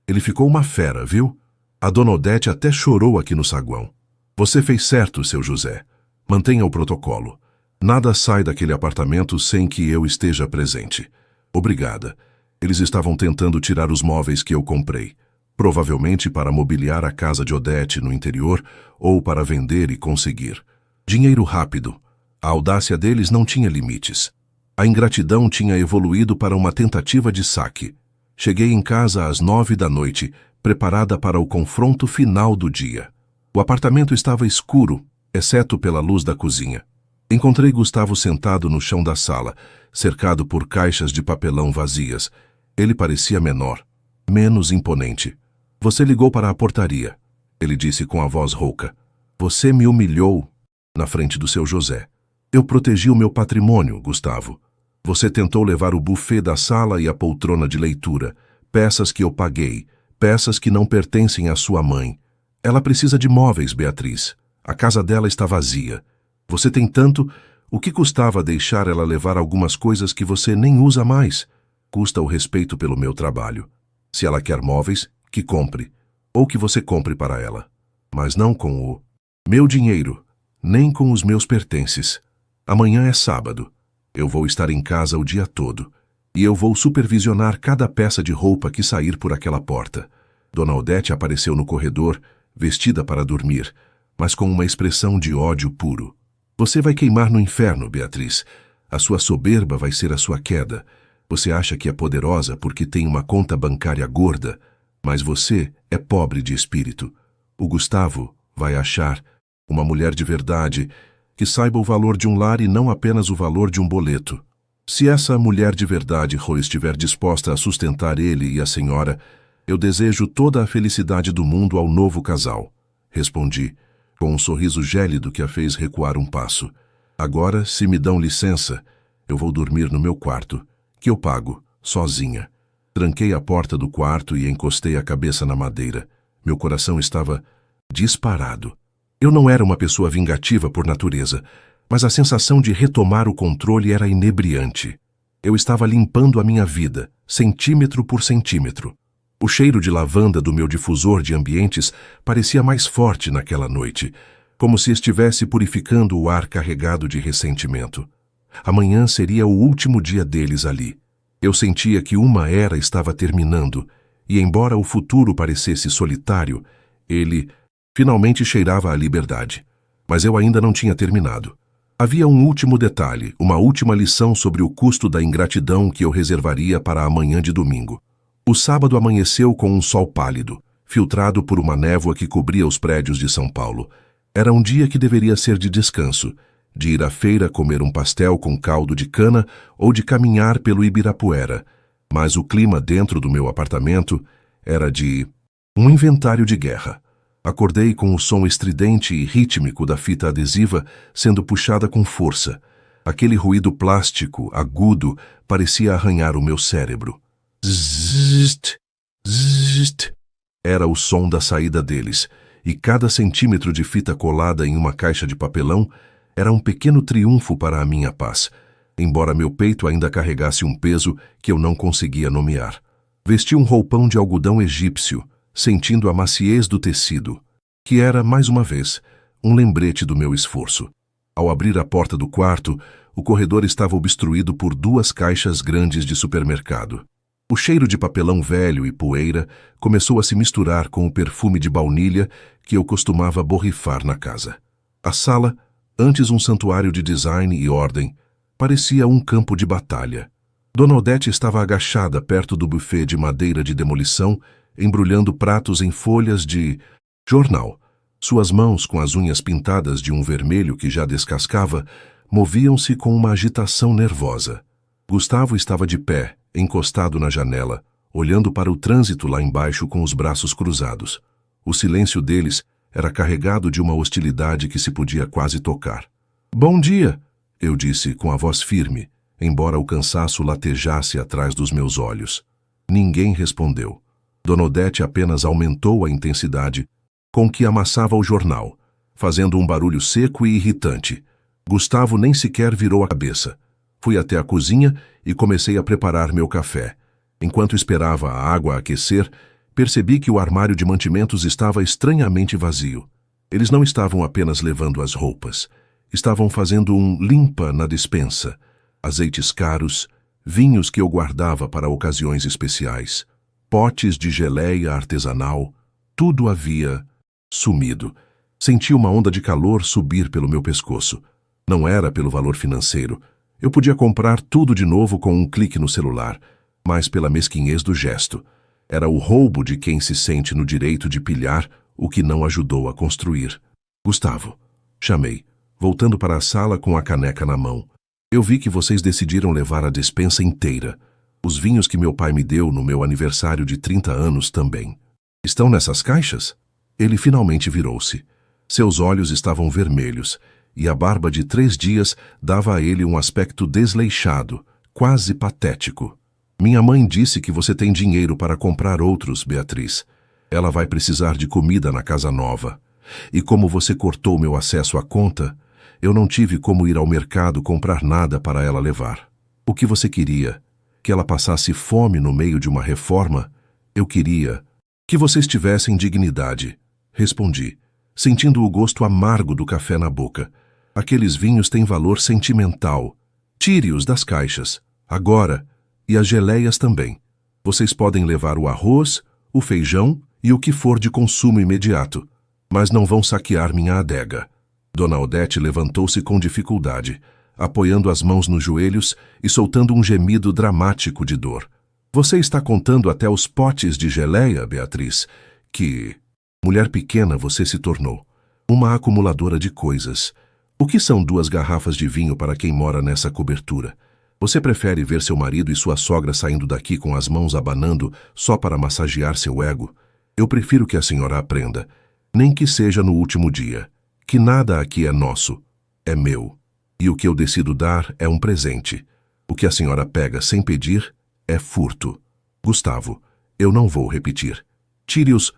Ele ficou uma fera, viu? A dona Odete até chorou aqui no saguão. Você fez certo, seu José. Mantenha o protocolo. Nada sai daquele apartamento sem que eu esteja presente. Obrigada. Eles estavam tentando tirar os móveis que eu comprei. Provavelmente para mobiliar a casa de Odete no interior ou para vender e conseguir. Dinheiro rápido. A audácia deles não tinha limites. A ingratidão tinha evoluído para uma tentativa de saque. Cheguei em casa às 9 da noite, preparada para o confronto final do dia. O apartamento estava escuro, exceto pela luz da cozinha. Encontrei Gustavo sentado no chão da sala, cercado por caixas de papelão vazias. Ele parecia menor, menos imponente. Você ligou para a portaria, ele disse com a voz rouca. Você me humilhou na frente do seu José. Eu protegi o meu patrimônio, Gustavo. Você tentou levar o buffet da sala e a poltrona de leitura, peças que eu paguei, peças que não pertencem à sua mãe. Ela precisa de móveis, Beatriz. A casa dela está vazia. Você tem tanto, o que custava deixar ela levar algumas coisas que você nem usa mais? Custa o respeito pelo meu trabalho. Se ela quer móveis, que compre, ou que você compre para ela. Mas não com o meu dinheiro, nem com os meus pertences. Amanhã é sábado. Eu vou estar em casa o dia todo, e eu vou supervisionar cada peça de roupa que sair por aquela porta. Dona Odete apareceu no corredor, vestida para dormir, mas com uma expressão de ódio puro. Você vai queimar no inferno, Beatriz. A sua soberba vai ser a sua queda. Você acha que é poderosa porque tem uma conta bancária gorda, mas você é pobre de espírito. O Gustavo vai achar uma mulher de verdade que saiba o valor de um lar e não apenas o valor de um boleto. Se essa mulher de verdade estiver disposta a sustentar ele e a senhora, eu desejo toda a felicidade do mundo ao novo casal. Respondi, com um sorriso gélido que a fez recuar um passo. Agora, se me dão licença, eu vou dormir no meu quarto, que eu pago, sozinha. Tranquei a porta do quarto e encostei a cabeça na madeira. Meu coração estava disparado. Eu não era uma pessoa vingativa por natureza, mas a sensação de retomar o controle era inebriante. Eu estava limpando a minha vida, centímetro por centímetro. O cheiro de lavanda do meu difusor de ambientes parecia mais forte naquela noite, como se estivesse purificando o ar carregado de ressentimento. Amanhã seria o último dia deles ali. Eu sentia que uma era estava terminando, e embora o futuro parecesse solitário, ele finalmente cheirava a liberdade. Mas eu ainda não tinha terminado. Havia um último detalhe, uma última lição sobre o custo da ingratidão que eu reservaria para a manhã de domingo. O sábado amanheceu com um sol pálido, filtrado por uma névoa que cobria os prédios de São Paulo. Era um dia que deveria ser de descanso, de ir à feira comer um pastel com caldo de cana ou de caminhar pelo Ibirapuera. Mas o clima dentro do meu apartamento era de um inventário de guerra. Acordei com o som estridente e rítmico da fita adesiva sendo puxada com força. Aquele ruído plástico, agudo, parecia arranhar o meu cérebro. Zzzt, zzzt. Era o som da saída deles, e cada centímetro de fita colada em uma caixa de papelão era um pequeno triunfo para a minha paz, embora meu peito ainda carregasse um peso que eu não conseguia nomear. Vesti um roupão de algodão egípcio, sentindo a maciez do tecido, que era, mais uma vez, um lembrete do meu esforço. Ao abrir a porta do quarto, o corredor estava obstruído por 2 caixas grandes de supermercado. O cheiro de papelão velho e poeira começou a se misturar com o perfume de baunilha que eu costumava borrifar na casa. A sala, antes um santuário de design e ordem, parecia um campo de batalha. Dona Odete estava agachada perto do buffet de madeira de demolição, embrulhando pratos em folhas de jornal. Suas mãos, com as unhas pintadas de um vermelho que já descascava, moviam-se com uma agitação nervosa. Gustavo estava de pé, encostado na janela, olhando para o trânsito lá embaixo com os braços cruzados. O silêncio deles era carregado de uma hostilidade que se podia quase tocar. "Bom dia", eu disse com a voz firme, embora o cansaço latejasse atrás dos meus olhos. Ninguém respondeu. Dona Odete apenas aumentou a intensidade com que amassava o jornal, fazendo um barulho seco e irritante. Gustavo nem sequer virou a cabeça. Fui até a cozinha e comecei a preparar meu café. Enquanto esperava a água aquecer, percebi que o armário de mantimentos estava estranhamente vazio. Eles não estavam apenas levando as roupas. Estavam fazendo um limpa na despensa. Azeites caros, vinhos que eu guardava para ocasiões especiais, potes de geleia artesanal, tudo havia sumido. Senti uma onda de calor subir pelo meu pescoço. Não era pelo valor financeiro. Eu podia comprar tudo de novo com um clique no celular, mas pela mesquinhez do gesto. Era o roubo de quem se sente no direito de pilhar o que não ajudou a construir. Gustavo, chamei, voltando para a sala com a caneca na mão. Eu vi que vocês decidiram levar a despensa inteira. Os vinhos que meu pai me deu no meu aniversário de 30 anos também. Estão nessas caixas? Ele finalmente virou-se. Seus olhos estavam vermelhos, e a barba de 3 dias dava a ele um aspecto desleixado, quase patético. Minha mãe disse que você tem dinheiro para comprar outros, Beatriz. Ela vai precisar de comida na casa nova. E como você cortou meu acesso à conta, eu não tive como ir ao mercado comprar nada para ela levar. O que você queria? Que ela passasse fome no meio de uma reforma? Eu queria que vocês tivessem dignidade. Respondi, sentindo o gosto amargo do café na boca. Aqueles vinhos têm valor sentimental. Tire-os das caixas, agora, e as geleias também. Vocês podem levar o arroz, o feijão e o que for de consumo imediato, mas não vão saquear minha adega. Dona Odete levantou-se com dificuldade, apoiando as mãos nos joelhos e soltando um gemido dramático de dor. Você está contando até os potes de geleia, Beatriz, que... Mulher pequena você se tornou. Uma acumuladora de coisas. O que são 2 garrafas de vinho para quem mora nessa cobertura? Você prefere ver seu marido e sua sogra saindo daqui com as mãos abanando só para massagear seu ego? Eu prefiro que a senhora aprenda, nem que seja no último dia, que nada aqui é nosso, é meu. E o que eu decido dar é um presente. O que a senhora pega sem pedir é furto. Gustavo, eu não vou repetir. Tire os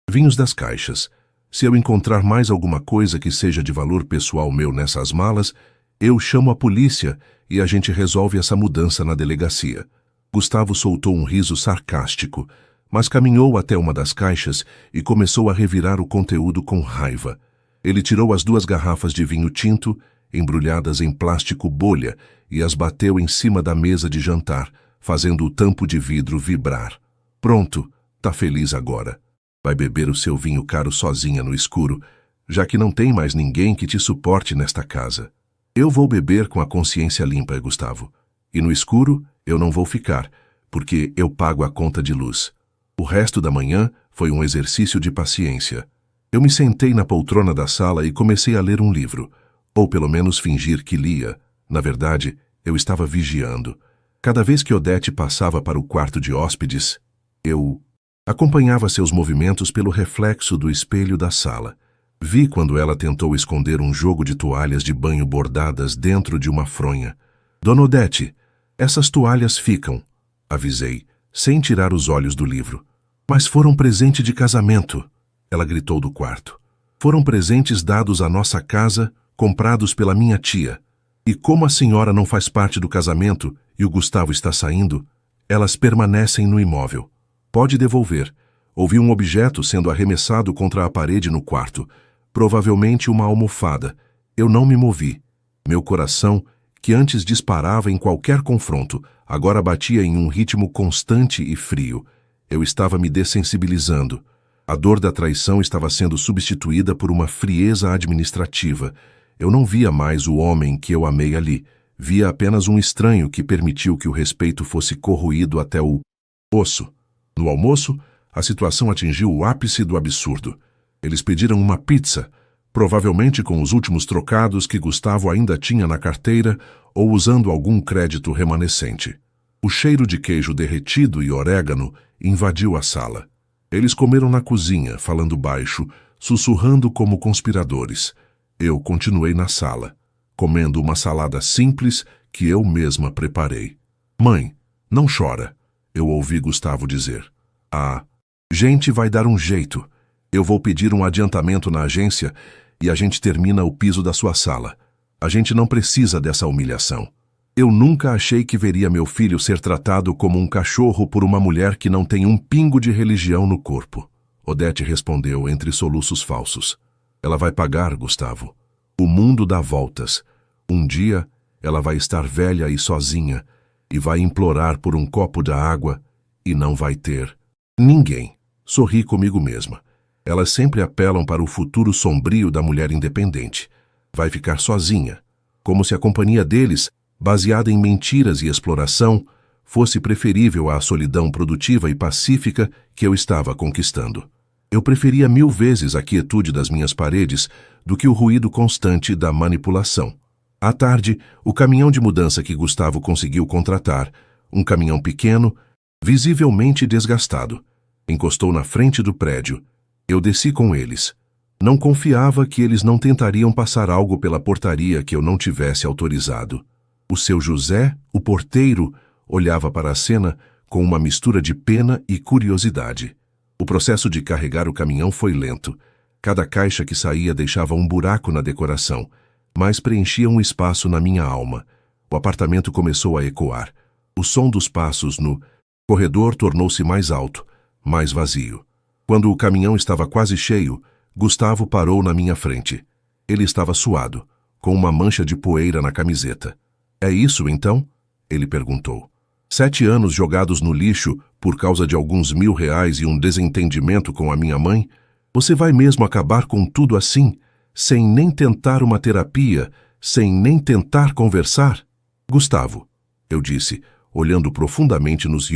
vinhos das caixas. Se eu encontrar mais alguma coisa que seja de valor pessoal meu nessas malas, eu chamo a polícia e a gente resolve essa mudança na delegacia. Gustavo soltou um riso sarcástico, mas caminhou até uma das caixas e começou a revirar o conteúdo com raiva. Ele tirou as 2 garrafas de vinho tinto, embrulhadas em plástico bolha, e as bateu em cima da mesa de jantar, fazendo o tampo de vidro vibrar. Pronto, tá feliz agora. Vai beber o seu vinho caro sozinha no escuro, já que não tem mais ninguém que te suporte nesta casa. Eu vou beber com a consciência limpa, Gustavo. E no escuro eu não vou ficar, porque eu pago a conta de luz. O resto da manhã foi um exercício de paciência. Eu me sentei na poltrona da sala e comecei a ler um livro, ou pelo menos fingir que lia. Na verdade, eu estava vigiando. Cada vez que Odete passava para o quarto de hóspedes, eu acompanhava seus movimentos pelo reflexo do espelho da sala. Vi quando ela tentou esconder um jogo de toalhas de banho bordadas dentro de uma fronha. Dona Odete, essas toalhas ficam, avisei, sem tirar os olhos do livro. Mas foram presente de casamento, ela gritou do quarto. Foram presentes dados à nossa casa, comprados pela minha tia. E como a senhora não faz parte do casamento e o Gustavo está saindo, elas permanecem no imóvel. Pode devolver. Ouvi um objeto sendo arremessado contra a parede no quarto. Provavelmente uma almofada. Eu não me movi. Meu coração, que antes disparava em qualquer confronto, agora batia em um ritmo constante e frio. Eu estava me dessensibilizando. A dor da traição estava sendo substituída por uma frieza administrativa. Eu não via mais o homem que eu amei ali. Via apenas um estranho que permitiu que o respeito fosse corroído até o osso. No almoço, a situação atingiu o ápice do absurdo. Eles pediram uma pizza, provavelmente com os últimos trocados que Gustavo ainda tinha na carteira ou usando algum crédito remanescente. O cheiro de queijo derretido e orégano invadiu a sala. Eles comeram na cozinha, falando baixo, sussurrando como conspiradores. Eu continuei na sala, comendo uma salada simples que eu mesma preparei. Mãe, não chora, eu ouvi Gustavo dizer. A gente vai dar um jeito. Eu vou pedir um adiantamento na agência e a gente termina o piso da sua sala. A gente não precisa dessa humilhação. Eu nunca achei que veria meu filho ser tratado como um cachorro por uma mulher que não tem um pingo de religião no corpo. Odete respondeu entre soluços falsos. Ela vai pagar, Gustavo. O mundo dá voltas. Um dia, ela vai estar velha e sozinha e vai implorar por um copo de água e não vai ter ninguém. Sorri comigo mesma. Elas sempre apelam para o futuro sombrio da mulher independente. Vai ficar sozinha, como se a companhia deles, baseada em mentiras e exploração, fosse preferível à solidão produtiva e pacífica que eu estava conquistando. Eu preferia 1000 vezes a quietude das minhas paredes do que o ruído constante da manipulação. À tarde, o caminhão de mudança que Gustavo conseguiu contratar, um caminhão pequeno, visivelmente desgastado, encostou na frente do prédio. Eu desci com eles. Não confiava que eles não tentariam passar algo pela portaria que eu não tivesse autorizado. O seu José, o porteiro, olhava para a cena com uma mistura de pena e curiosidade. O processo de carregar o caminhão foi lento. Cada caixa que saía deixava um buraco na decoração, mas preenchia um espaço na minha alma. O apartamento começou a ecoar. O som dos passos no corredor tornou-se mais alto, mais vazio. Quando o caminhão estava quase cheio, Gustavo parou na minha frente. Ele estava suado, com uma mancha de poeira na camiseta. É isso, então? Ele perguntou. 7 anos jogados no lixo por causa de alguns R$1000 e um desentendimento com a minha mãe? Você vai mesmo acabar com tudo assim, sem nem tentar uma terapia, sem nem tentar conversar? Gustavo, eu disse, olhando profundamente nos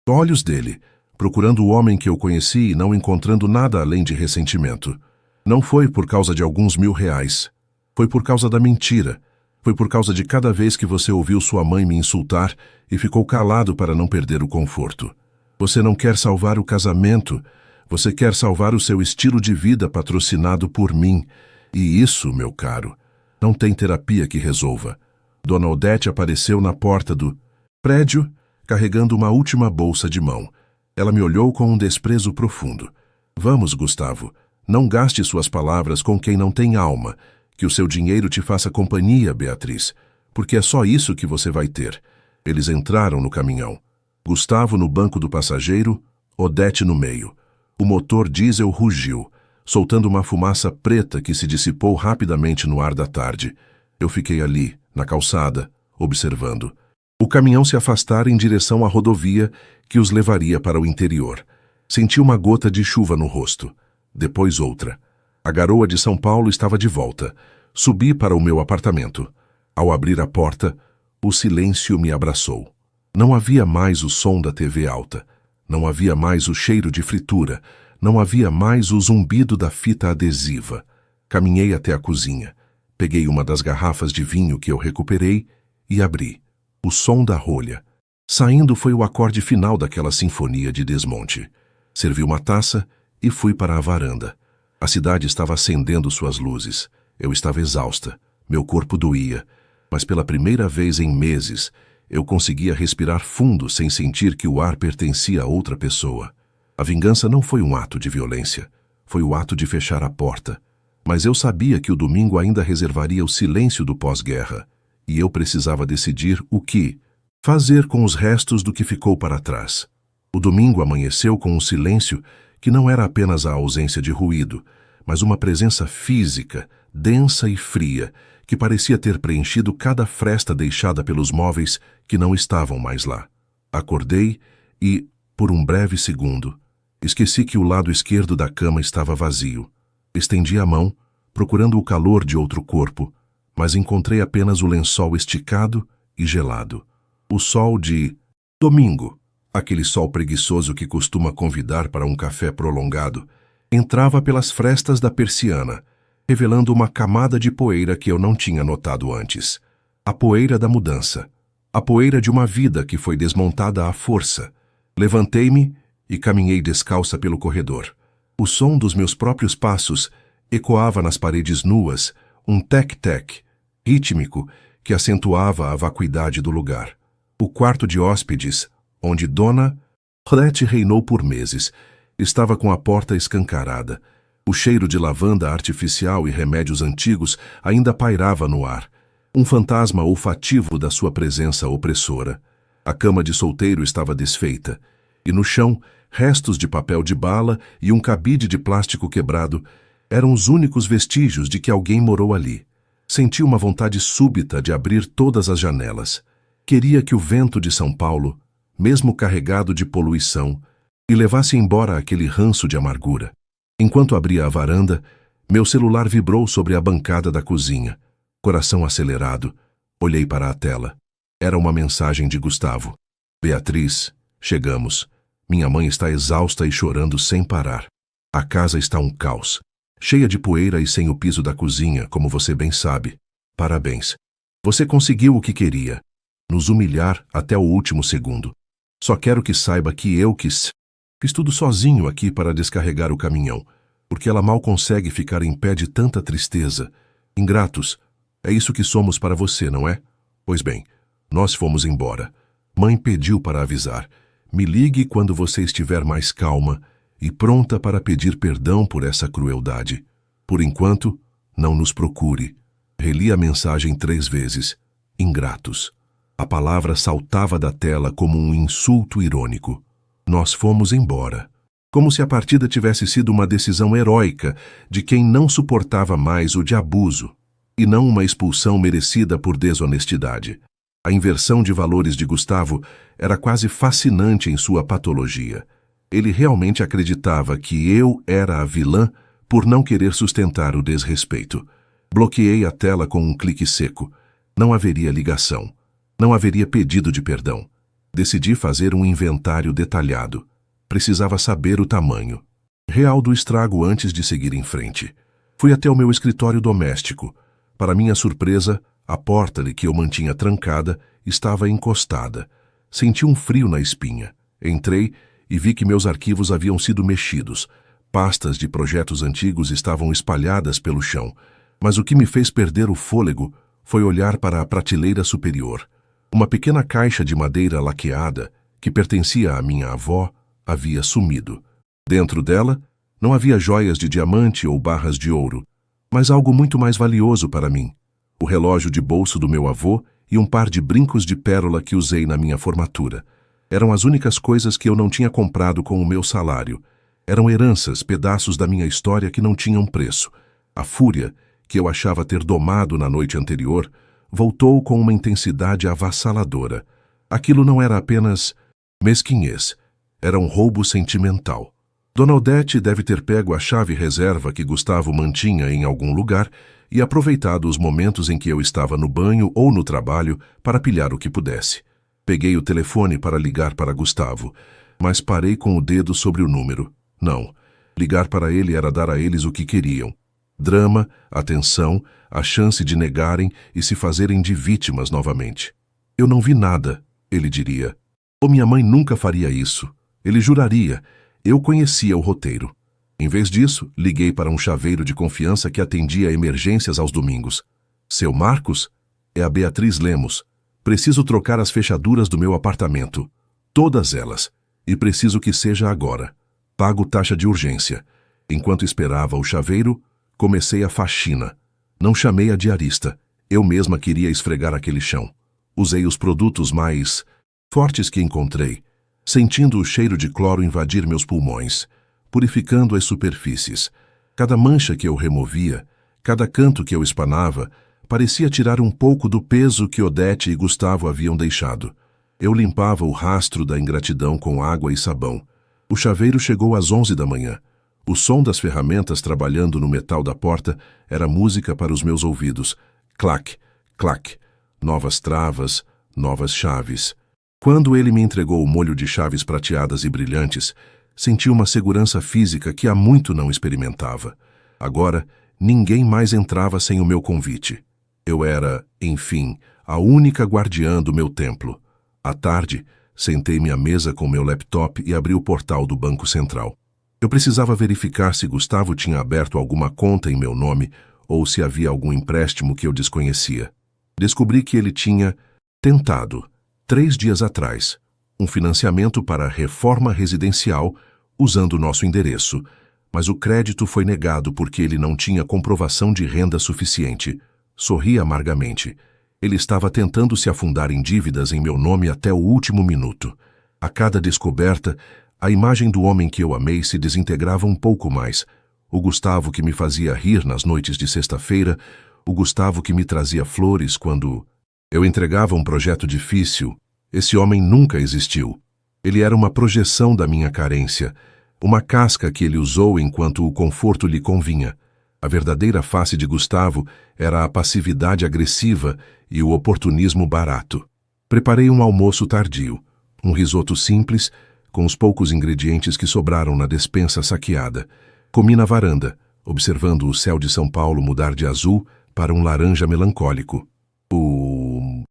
olhos dele, procurando o homem que eu conheci e não encontrando nada além de ressentimento. Não foi por causa de alguns R$1000. Foi por causa da mentira. Foi por causa de cada vez que você ouviu sua mãe me insultar e ficou calado para não perder o conforto. Você não quer salvar o casamento. Você quer salvar o seu estilo de vida patrocinado por mim. E isso, meu caro, não tem terapia que resolva. Dona Odete apareceu na porta do prédio, carregando uma última bolsa de mão. Ela me olhou com um desprezo profundo. Vamos, Gustavo, não gaste suas palavras com quem não tem alma. Que o seu dinheiro te faça companhia, Beatriz, porque é só isso que você vai ter. Eles entraram no caminhão. Gustavo no banco do passageiro, Odete no meio. O motor diesel rugiu, soltando uma fumaça preta que se dissipou rapidamente no ar da tarde. Eu fiquei ali, na calçada, observando. O caminhão se afastara em direção à rodovia que os levaria para o interior. Senti uma gota de chuva no rosto. Depois outra. A garoa de São Paulo estava de volta. Subi para o meu apartamento. Ao abrir a porta, o silêncio me abraçou. Não havia mais o som da TV alta. Não havia mais o cheiro de fritura. Não havia mais o zumbido da fita adesiva. Caminhei até a cozinha. Peguei uma das garrafas de vinho que eu recuperei e abri. O som da rolha. Saindo foi o acorde final daquela sinfonia de desmonte. Servi uma taça e fui para a varanda. A cidade estava acendendo suas luzes. Eu estava exausta. Meu corpo doía. Mas pela primeira vez em meses, eu conseguia respirar fundo sem sentir que o ar pertencia a outra pessoa. A vingança não foi um ato de violência. Foi o ato de fechar a porta. Mas eu sabia que o domingo ainda reservaria o silêncio do pós-guerra. E eu precisava decidir o que fazer com os restos do que ficou para trás. O domingo amanheceu com um silêncio que não era apenas a ausência de ruído, mas uma presença física, densa e fria, que parecia ter preenchido cada fresta deixada pelos móveis que não estavam mais lá. Acordei e, por um breve segundo, esqueci que o lado esquerdo da cama estava vazio. Estendi a mão, procurando o calor de outro corpo, mas encontrei apenas o lençol esticado e gelado. O sol de domingo, aquele sol preguiçoso que costuma convidar para um café prolongado, entrava pelas frestas da persiana, revelando uma camada de poeira que eu não tinha notado antes. A poeira da mudança. A poeira de uma vida que foi desmontada à força. Levantei-me e caminhei descalça pelo corredor. O som dos meus próprios passos ecoava nas paredes nuas, um tec-tec, rítmico, que acentuava a vacuidade do lugar. O quarto de hóspedes, onde Dona Odete reinou por meses, estava com a porta escancarada. O cheiro de lavanda artificial e remédios antigos ainda pairava no ar, um fantasma olfativo da sua presença opressora. A cama de solteiro estava desfeita, e no chão, restos de papel de bala e um cabide de plástico quebrado eram os únicos vestígios de que alguém morou ali. Senti uma vontade súbita de abrir todas as janelas. Queria que o vento de São Paulo, mesmo carregado de poluição, me levasse embora aquele ranço de amargura. Enquanto abria a varanda, meu celular vibrou sobre a bancada da cozinha. Coração acelerado, olhei para a tela. Era uma mensagem de Gustavo. Beatriz, chegamos. Minha mãe está exausta e chorando sem parar. A casa está um caos, cheia de poeira e sem o piso da cozinha, como você bem sabe. Parabéns. Você conseguiu o que queria. Nos humilhar até o último segundo. Só quero que saiba que eu fiz tudo sozinho aqui para descarregar o caminhão, porque ela mal consegue ficar em pé de tanta tristeza. Ingratos, é isso que somos para você, não é? Pois bem, nós fomos embora. Mãe pediu para avisar. Me ligue quando você estiver mais calma e pronta para pedir perdão por essa crueldade. Por enquanto, não nos procure. Reli a mensagem 3 vezes. Ingratos. A palavra saltava da tela como um insulto irônico. Nós fomos embora. Como se a partida tivesse sido uma decisão heróica de quem não suportava mais o de abuso, e não uma expulsão merecida por desonestidade. A inversão de valores de Gustavo era quase fascinante em sua patologia. Ele realmente acreditava que eu era a vilã por não querer sustentar o desrespeito. Bloqueei a tela com um clique seco. Não haveria ligação. Não haveria pedido de perdão. Decidi fazer um inventário detalhado. Precisava saber o tamanho real do estrago antes de seguir em frente. Fui até o meu escritório doméstico. Para minha surpresa, a porta que eu mantinha trancada estava encostada. Senti um frio na espinha. Entrei e vi que meus arquivos haviam sido mexidos. Pastas de projetos antigos estavam espalhadas pelo chão. Mas o que me fez perder o fôlego foi olhar para a prateleira superior. Uma pequena caixa de madeira laqueada, que pertencia à minha avó, havia sumido. Dentro dela, não havia joias de diamante ou barras de ouro, mas algo muito mais valioso para mim. O relógio de bolso do meu avô e um par de brincos de pérola que usei na minha formatura. Eram as únicas coisas que eu não tinha comprado com o meu salário. Eram heranças, pedaços da minha história que não tinham preço. A fúria, que eu achava ter domado na noite anterior, voltou com uma intensidade avassaladora. Aquilo não era apenas mesquinhez, era um roubo sentimental. Dona Odete deve ter pego a chave reserva que Gustavo mantinha em algum lugar e aproveitado os momentos em que eu estava no banho ou no trabalho para pilhar o que pudesse. Peguei o telefone para ligar para Gustavo, mas parei com o dedo sobre o número. Não, ligar para ele era dar a eles o que queriam. Drama, atenção, a chance de negarem e se fazerem de vítimas novamente. Eu não vi nada, ele diria. Ou minha mãe nunca faria isso. Ele juraria. Eu conhecia o roteiro. Em vez disso, liguei para um chaveiro de confiança que atendia emergências aos domingos. Seu Marcos? É a Beatriz Lemos. Preciso trocar as fechaduras do meu apartamento. Todas elas. E preciso que seja agora. Pago taxa de urgência. Enquanto esperava o chaveiro, comecei a faxina. Não chamei a diarista. Eu mesma queria esfregar aquele chão. Usei os produtos mais fortes que encontrei, sentindo o cheiro de cloro invadir meus pulmões, purificando as superfícies. Cada mancha que eu removia, cada canto que eu espanava, parecia tirar um pouco do peso que Odete e Gustavo haviam deixado. Eu limpava o rastro da ingratidão com água e sabão. O chaveiro chegou às 11 da manhã. O som das ferramentas trabalhando no metal da porta era música para os meus ouvidos. Clac, clac. Novas travas, novas chaves. Quando ele me entregou o molho de chaves prateadas e brilhantes, senti uma segurança física que há muito não experimentava. Agora, ninguém mais entrava sem o meu convite. Eu era, enfim, a única guardiã do meu templo. À tarde, sentei-me à mesa com meu laptop e abri o portal do Banco Central. Eu precisava verificar se Gustavo tinha aberto alguma conta em meu nome ou se havia algum empréstimo que eu desconhecia. Descobri que ele tinha tentado, 3 dias atrás, um financiamento para a reforma residencial usando o nosso endereço, mas o crédito foi negado porque ele não tinha comprovação de renda suficiente. Sorri amargamente. Ele estava tentando se afundar em dívidas em meu nome até o último minuto. A cada descoberta, a imagem do homem que eu amei se desintegrava um pouco mais. O Gustavo que me fazia rir nas noites de sexta-feira, o Gustavo que me trazia flores quando eu entregava um projeto difícil. Esse homem nunca existiu. Ele era uma projeção da minha carência, uma casca que ele usou enquanto o conforto lhe convinha. A verdadeira face de Gustavo era a passividade agressiva e o oportunismo barato. Preparei um almoço tardio, um risoto simples, com os poucos ingredientes que sobraram na despensa saqueada. Comi na varanda, observando o céu de São Paulo mudar de azul para um laranja melancólico. O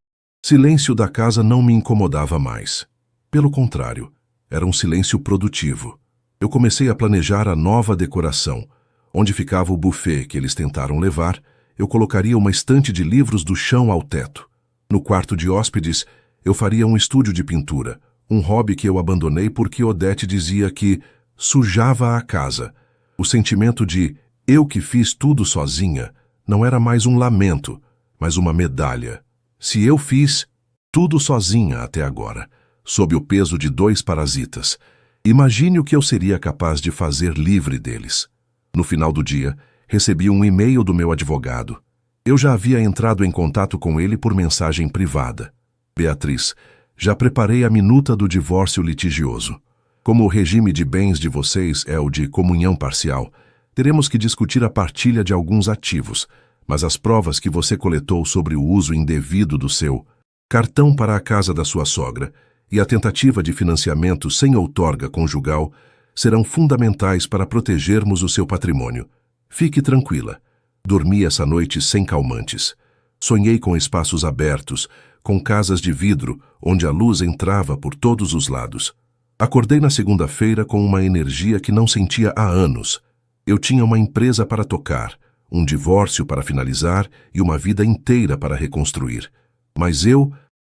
silêncio da casa não me incomodava mais. Pelo contrário, era um silêncio produtivo. Eu comecei a planejar a nova decoração. Onde ficava o buffet que eles tentaram levar, eu colocaria uma estante de livros do chão ao teto. No quarto de hóspedes, eu faria um estúdio de pintura, um hobby que eu abandonei porque Odete dizia que sujava a casa. O sentimento de eu que fiz tudo sozinha não era mais um lamento, mas uma medalha. Se eu fiz tudo sozinha até agora, sob o peso de 2 parasitas, imagine o que eu seria capaz de fazer livre deles. No final do dia, recebi um e-mail do meu advogado. Eu já havia entrado em contato com ele por mensagem privada. Beatriz, já preparei a minuta do divórcio litigioso. Como o regime de bens de vocês é o de comunhão parcial, teremos que discutir a partilha de alguns ativos, mas as provas que você coletou sobre o uso indevido do seu cartão para a casa da sua sogra e a tentativa de financiamento sem outorga conjugal serão fundamentais para protegermos o seu patrimônio. Fique tranquila. Dormi essa noite sem calmantes. Sonhei com espaços abertos, com casas de vidro onde a luz entrava por todos os lados. Acordei na segunda-feira com uma energia que não sentia há anos. Eu tinha uma empresa para tocar, um divórcio para finalizar e uma vida inteira para reconstruir. Mas eu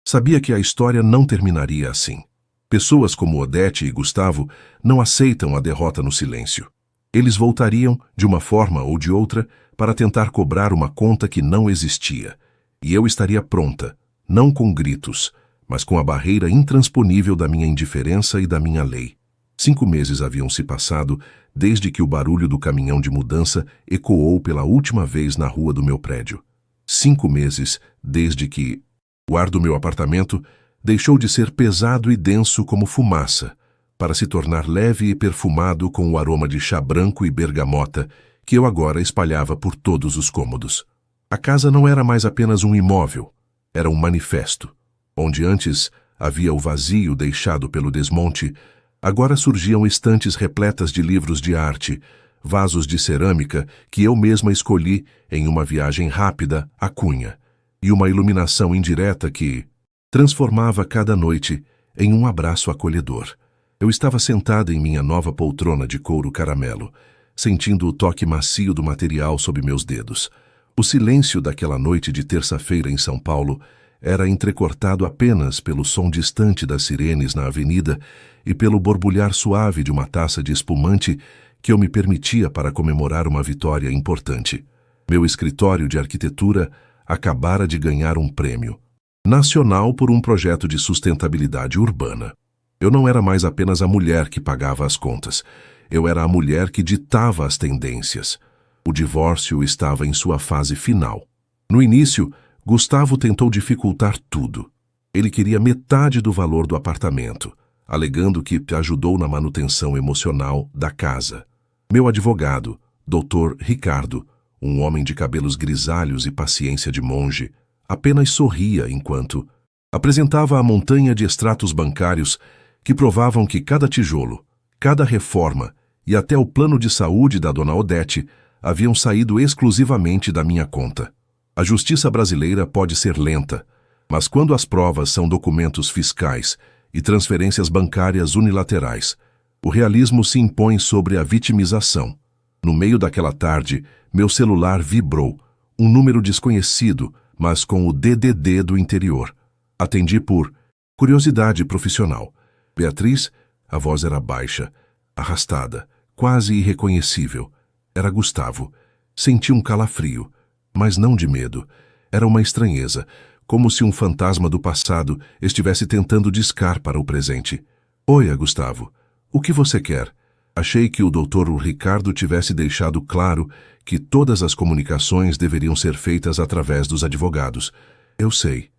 sabia que a história não terminaria assim. Pessoas como Odete e Gustavo não aceitam a derrota no silêncio. Eles voltariam, de uma forma ou de outra, para tentar cobrar uma conta que não existia. E eu estaria pronta, não com gritos, mas com a barreira intransponível da minha indiferença e da minha lei. 5 meses haviam se passado desde que o barulho do caminhão de mudança ecoou pela última vez na rua do meu prédio. 5 meses desde que o ar do meu apartamento deixou de ser pesado e denso como fumaça, para se tornar leve e perfumado com o aroma de chá branco e bergamota que eu agora espalhava por todos os cômodos. A casa não era mais apenas um imóvel, era um manifesto. Onde antes havia o vazio deixado pelo desmonte, agora surgiam estantes repletas de livros de arte, vasos de cerâmica que eu mesma escolhi em uma viagem rápida à Cunha, e uma iluminação indireta que transformava cada noite em um abraço acolhedor. Eu estava sentada em minha nova poltrona de couro caramelo, sentindo o toque macio do material sob meus dedos. O silêncio daquela noite de terça-feira em São Paulo era entrecortado apenas pelo som distante das sirenes na avenida e pelo borbulhar suave de uma taça de espumante que eu me permitia para comemorar uma vitória importante. Meu escritório de arquitetura acabara de ganhar um prêmio nacional por um projeto de sustentabilidade urbana. Eu não era mais apenas a mulher que pagava as contas. Eu era a mulher que ditava as tendências. O divórcio estava em sua fase final. No início, Gustavo tentou dificultar tudo. Ele queria metade do valor do apartamento, alegando que ajudou na manutenção emocional da casa. Meu advogado, Dr. Ricardo, um homem de cabelos grisalhos e paciência de monge, apenas sorria enquanto apresentava a montanha de extratos bancários que provavam que cada tijolo, cada reforma e até o plano de saúde da dona Odete haviam saído exclusivamente da minha conta. A justiça brasileira pode ser lenta, mas quando as provas são documentos fiscais e transferências bancárias unilaterais, o realismo se impõe sobre a vitimização. No meio daquela tarde, meu celular vibrou, um número desconhecido, mas com o DDD do interior. Atendi por curiosidade profissional. Beatriz, a voz era baixa, arrastada, quase irreconhecível. Era Gustavo. Senti um calafrio, mas não de medo. Era uma estranheza, como se um fantasma do passado estivesse tentando discar para o presente. Oi, Gustavo. O que você quer? Achei que o Dr. Ricardo tivesse deixado claro que todas as comunicações deveriam ser feitas através dos advogados. Eu sei,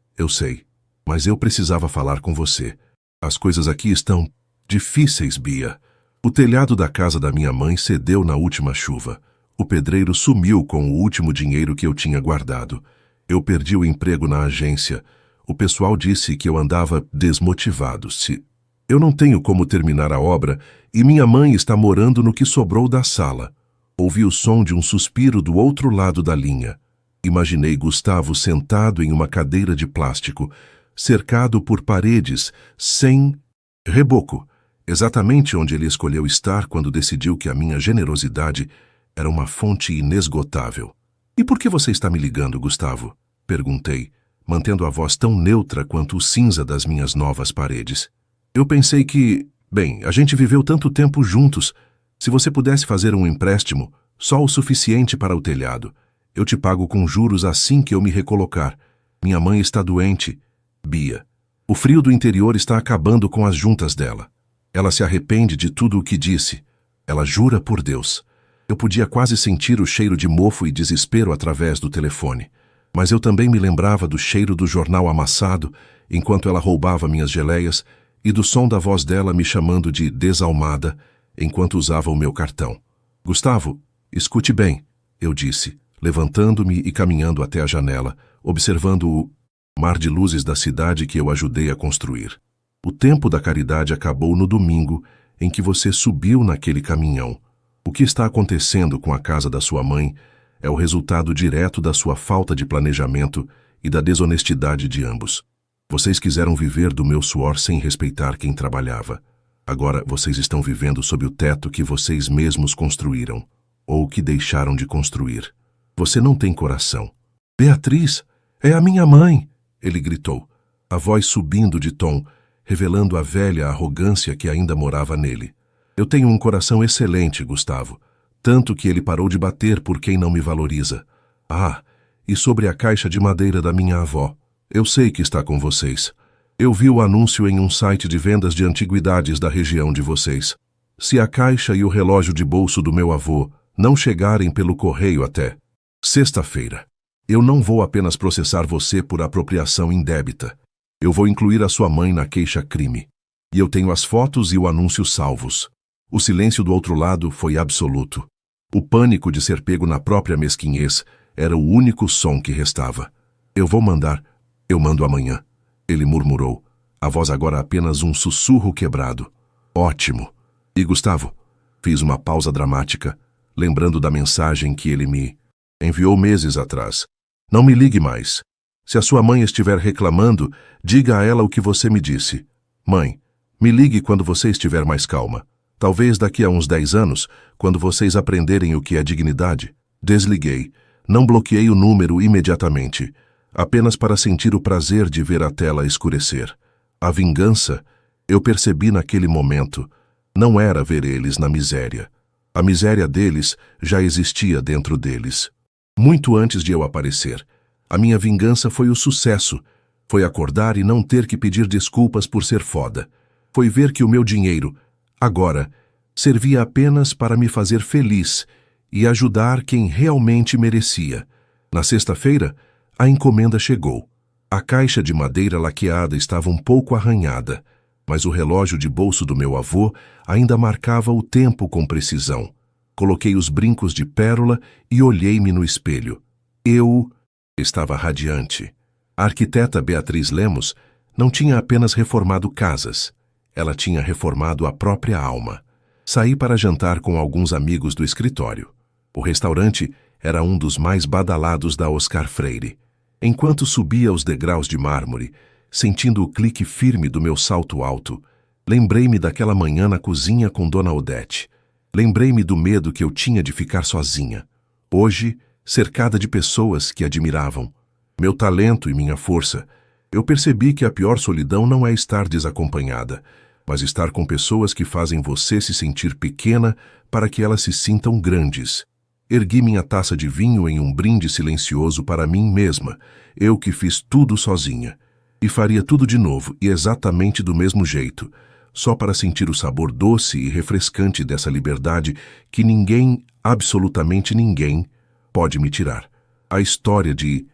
mas eu precisava falar com você. As coisas aqui estão difíceis, Bia. O telhado da casa da minha mãe cedeu na última chuva. O pedreiro sumiu com o último dinheiro que eu tinha guardado. Eu perdi o emprego na agência. O pessoal disse que eu andava desmotivado. Eu não tenho como terminar a obra e minha mãe está morando no que sobrou da sala. Ouvi o som de um suspiro do outro lado da linha. Imaginei Gustavo sentado em uma cadeira de plástico, cercado por paredes, sem reboco, exatamente onde ele escolheu estar quando decidiu que a minha generosidade era uma fonte inesgotável. E por que você está me ligando, Gustavo? Perguntei, mantendo a voz tão neutra quanto o cinza das minhas novas paredes. Eu pensei que, a gente viveu tanto tempo juntos. Se você pudesse fazer um empréstimo, só o suficiente para o telhado, eu te pago com juros assim que eu me recolocar. Minha mãe está doente, Bia. O frio do interior está acabando com as juntas dela. Ela se arrepende de tudo o que disse. Ela jura por Deus. Eu podia quase sentir o cheiro de mofo e desespero através do telefone. Mas eu também me lembrava do cheiro do jornal amassado enquanto ela roubava minhas geleias e do som da voz dela me chamando de desalmada enquanto usava o meu cartão. Gustavo, escute bem, eu disse, levantando-me e caminhando até a janela, observando o mar de luzes da cidade que eu ajudei a construir. O tempo da caridade acabou no domingo em que você subiu naquele caminhão. O que está acontecendo com a casa da sua mãe é o resultado direto da sua falta de planejamento e da desonestidade de ambos. Vocês quiseram viver do meu suor sem respeitar quem trabalhava. Agora vocês estão vivendo sob o teto que vocês mesmos construíram, ou que deixaram de construir. Você não tem coração. Beatriz, é a minha mãe, ele gritou, a voz subindo de tom, revelando a velha arrogância que ainda morava nele. Eu tenho um coração excelente, Gustavo, tanto que ele parou de bater por quem não me valoriza. Ah, e sobre a caixa de madeira da minha avó. Eu sei que está com vocês. Eu vi o anúncio em um site de vendas de antiguidades da região de vocês. Se a caixa e o relógio de bolso do meu avô não chegarem pelo correio até sexta-feira, eu não vou apenas processar você por apropriação indébita. Eu vou incluir a sua mãe na queixa-crime. E eu tenho as fotos e o anúncio salvos. O silêncio do outro lado foi absoluto. O pânico de ser pego na própria mesquinhez era o único som que restava. Eu mando amanhã, ele murmurou, a voz agora apenas um sussurro quebrado. Ótimo. E Gustavo? Fiz uma pausa dramática, lembrando da mensagem que ele me enviou meses atrás. Não me ligue mais. Se a sua mãe estiver reclamando, diga a ela o que você me disse. Mãe, me ligue quando você estiver mais calma. Talvez daqui a uns 10 anos, quando vocês aprenderem o que é dignidade. Desliguei. Não bloqueei o número imediatamente, apenas para sentir o prazer de ver a tela escurecer. A vingança, eu percebi naquele momento, não era ver eles na miséria. A miséria deles já existia dentro deles. Muito antes de eu aparecer, a minha vingança foi o sucesso. Foi acordar e não ter que pedir desculpas por ser foda. Foi ver que o meu dinheiro, agora, servia apenas para me fazer feliz e ajudar quem realmente merecia. Na sexta-feira, a encomenda chegou. A caixa de madeira laqueada estava um pouco arranhada, mas o relógio de bolso do meu avô ainda marcava o tempo com precisão. Coloquei os brincos de pérola e olhei-me no espelho. Eu estava radiante. A arquiteta Beatriz Lemos não tinha apenas reformado casas, ela tinha reformado a própria alma. Saí para jantar com alguns amigos do escritório. O restaurante era um dos mais badalados da Oscar Freire. Enquanto subia os degraus de mármore, sentindo o clique firme do meu salto alto, lembrei-me daquela manhã na cozinha com Dona Odete. Lembrei-me do medo que eu tinha de ficar sozinha. Hoje, cercada de pessoas que admiravam. meu talento e minha força, eu percebi que a pior solidão não é estar desacompanhada, mas estar com pessoas que fazem você se sentir pequena para que elas se sintam grandes. Ergui minha taça de vinho em um brinde silencioso para mim mesma, eu que fiz tudo sozinha. E faria tudo de novo e exatamente do mesmo jeito, só para sentir o sabor doce e refrescante dessa liberdade que ninguém, absolutamente ninguém, pode me tirar. A história de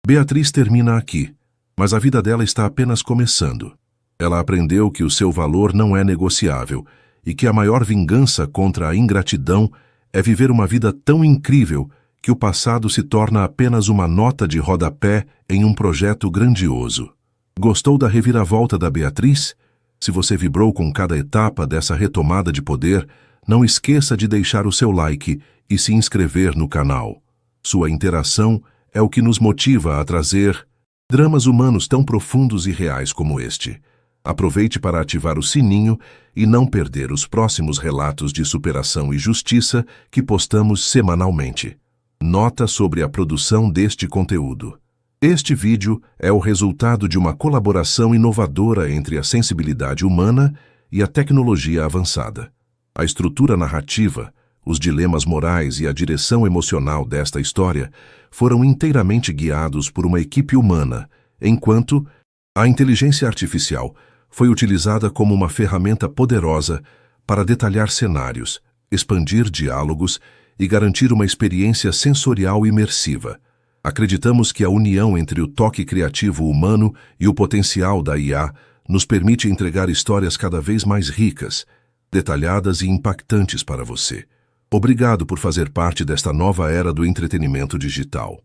Beatriz termina aqui, mas a vida dela está apenas começando. Ela aprendeu que o seu valor não é negociável e que a maior vingança contra a ingratidão é viver uma vida tão incrível que o passado se torna apenas uma nota de rodapé em um projeto grandioso. Gostou da reviravolta da Beatriz? Se você vibrou com cada etapa dessa retomada de poder, não esqueça de deixar o seu like e se inscrever no canal. Sua interação é o que nos motiva a trazer dramas humanos tão profundos e reais como este. Aproveite para ativar o sininho e não perder os próximos relatos de superação e justiça que postamos semanalmente. Nota sobre a produção deste conteúdo. Este vídeo é o resultado de uma colaboração inovadora entre a sensibilidade humana e a tecnologia avançada. A estrutura narrativa, os dilemas morais e a direção emocional desta história foram inteiramente guiados por uma equipe humana, enquanto a inteligência artificial foi utilizada como uma ferramenta poderosa para detalhar cenários, expandir diálogos e garantir uma experiência sensorial imersiva. Acreditamos que a união entre o toque criativo humano e o potencial da IA nos permite entregar histórias cada vez mais ricas, detalhadas e impactantes para você. Obrigado por fazer parte desta nova era do entretenimento digital.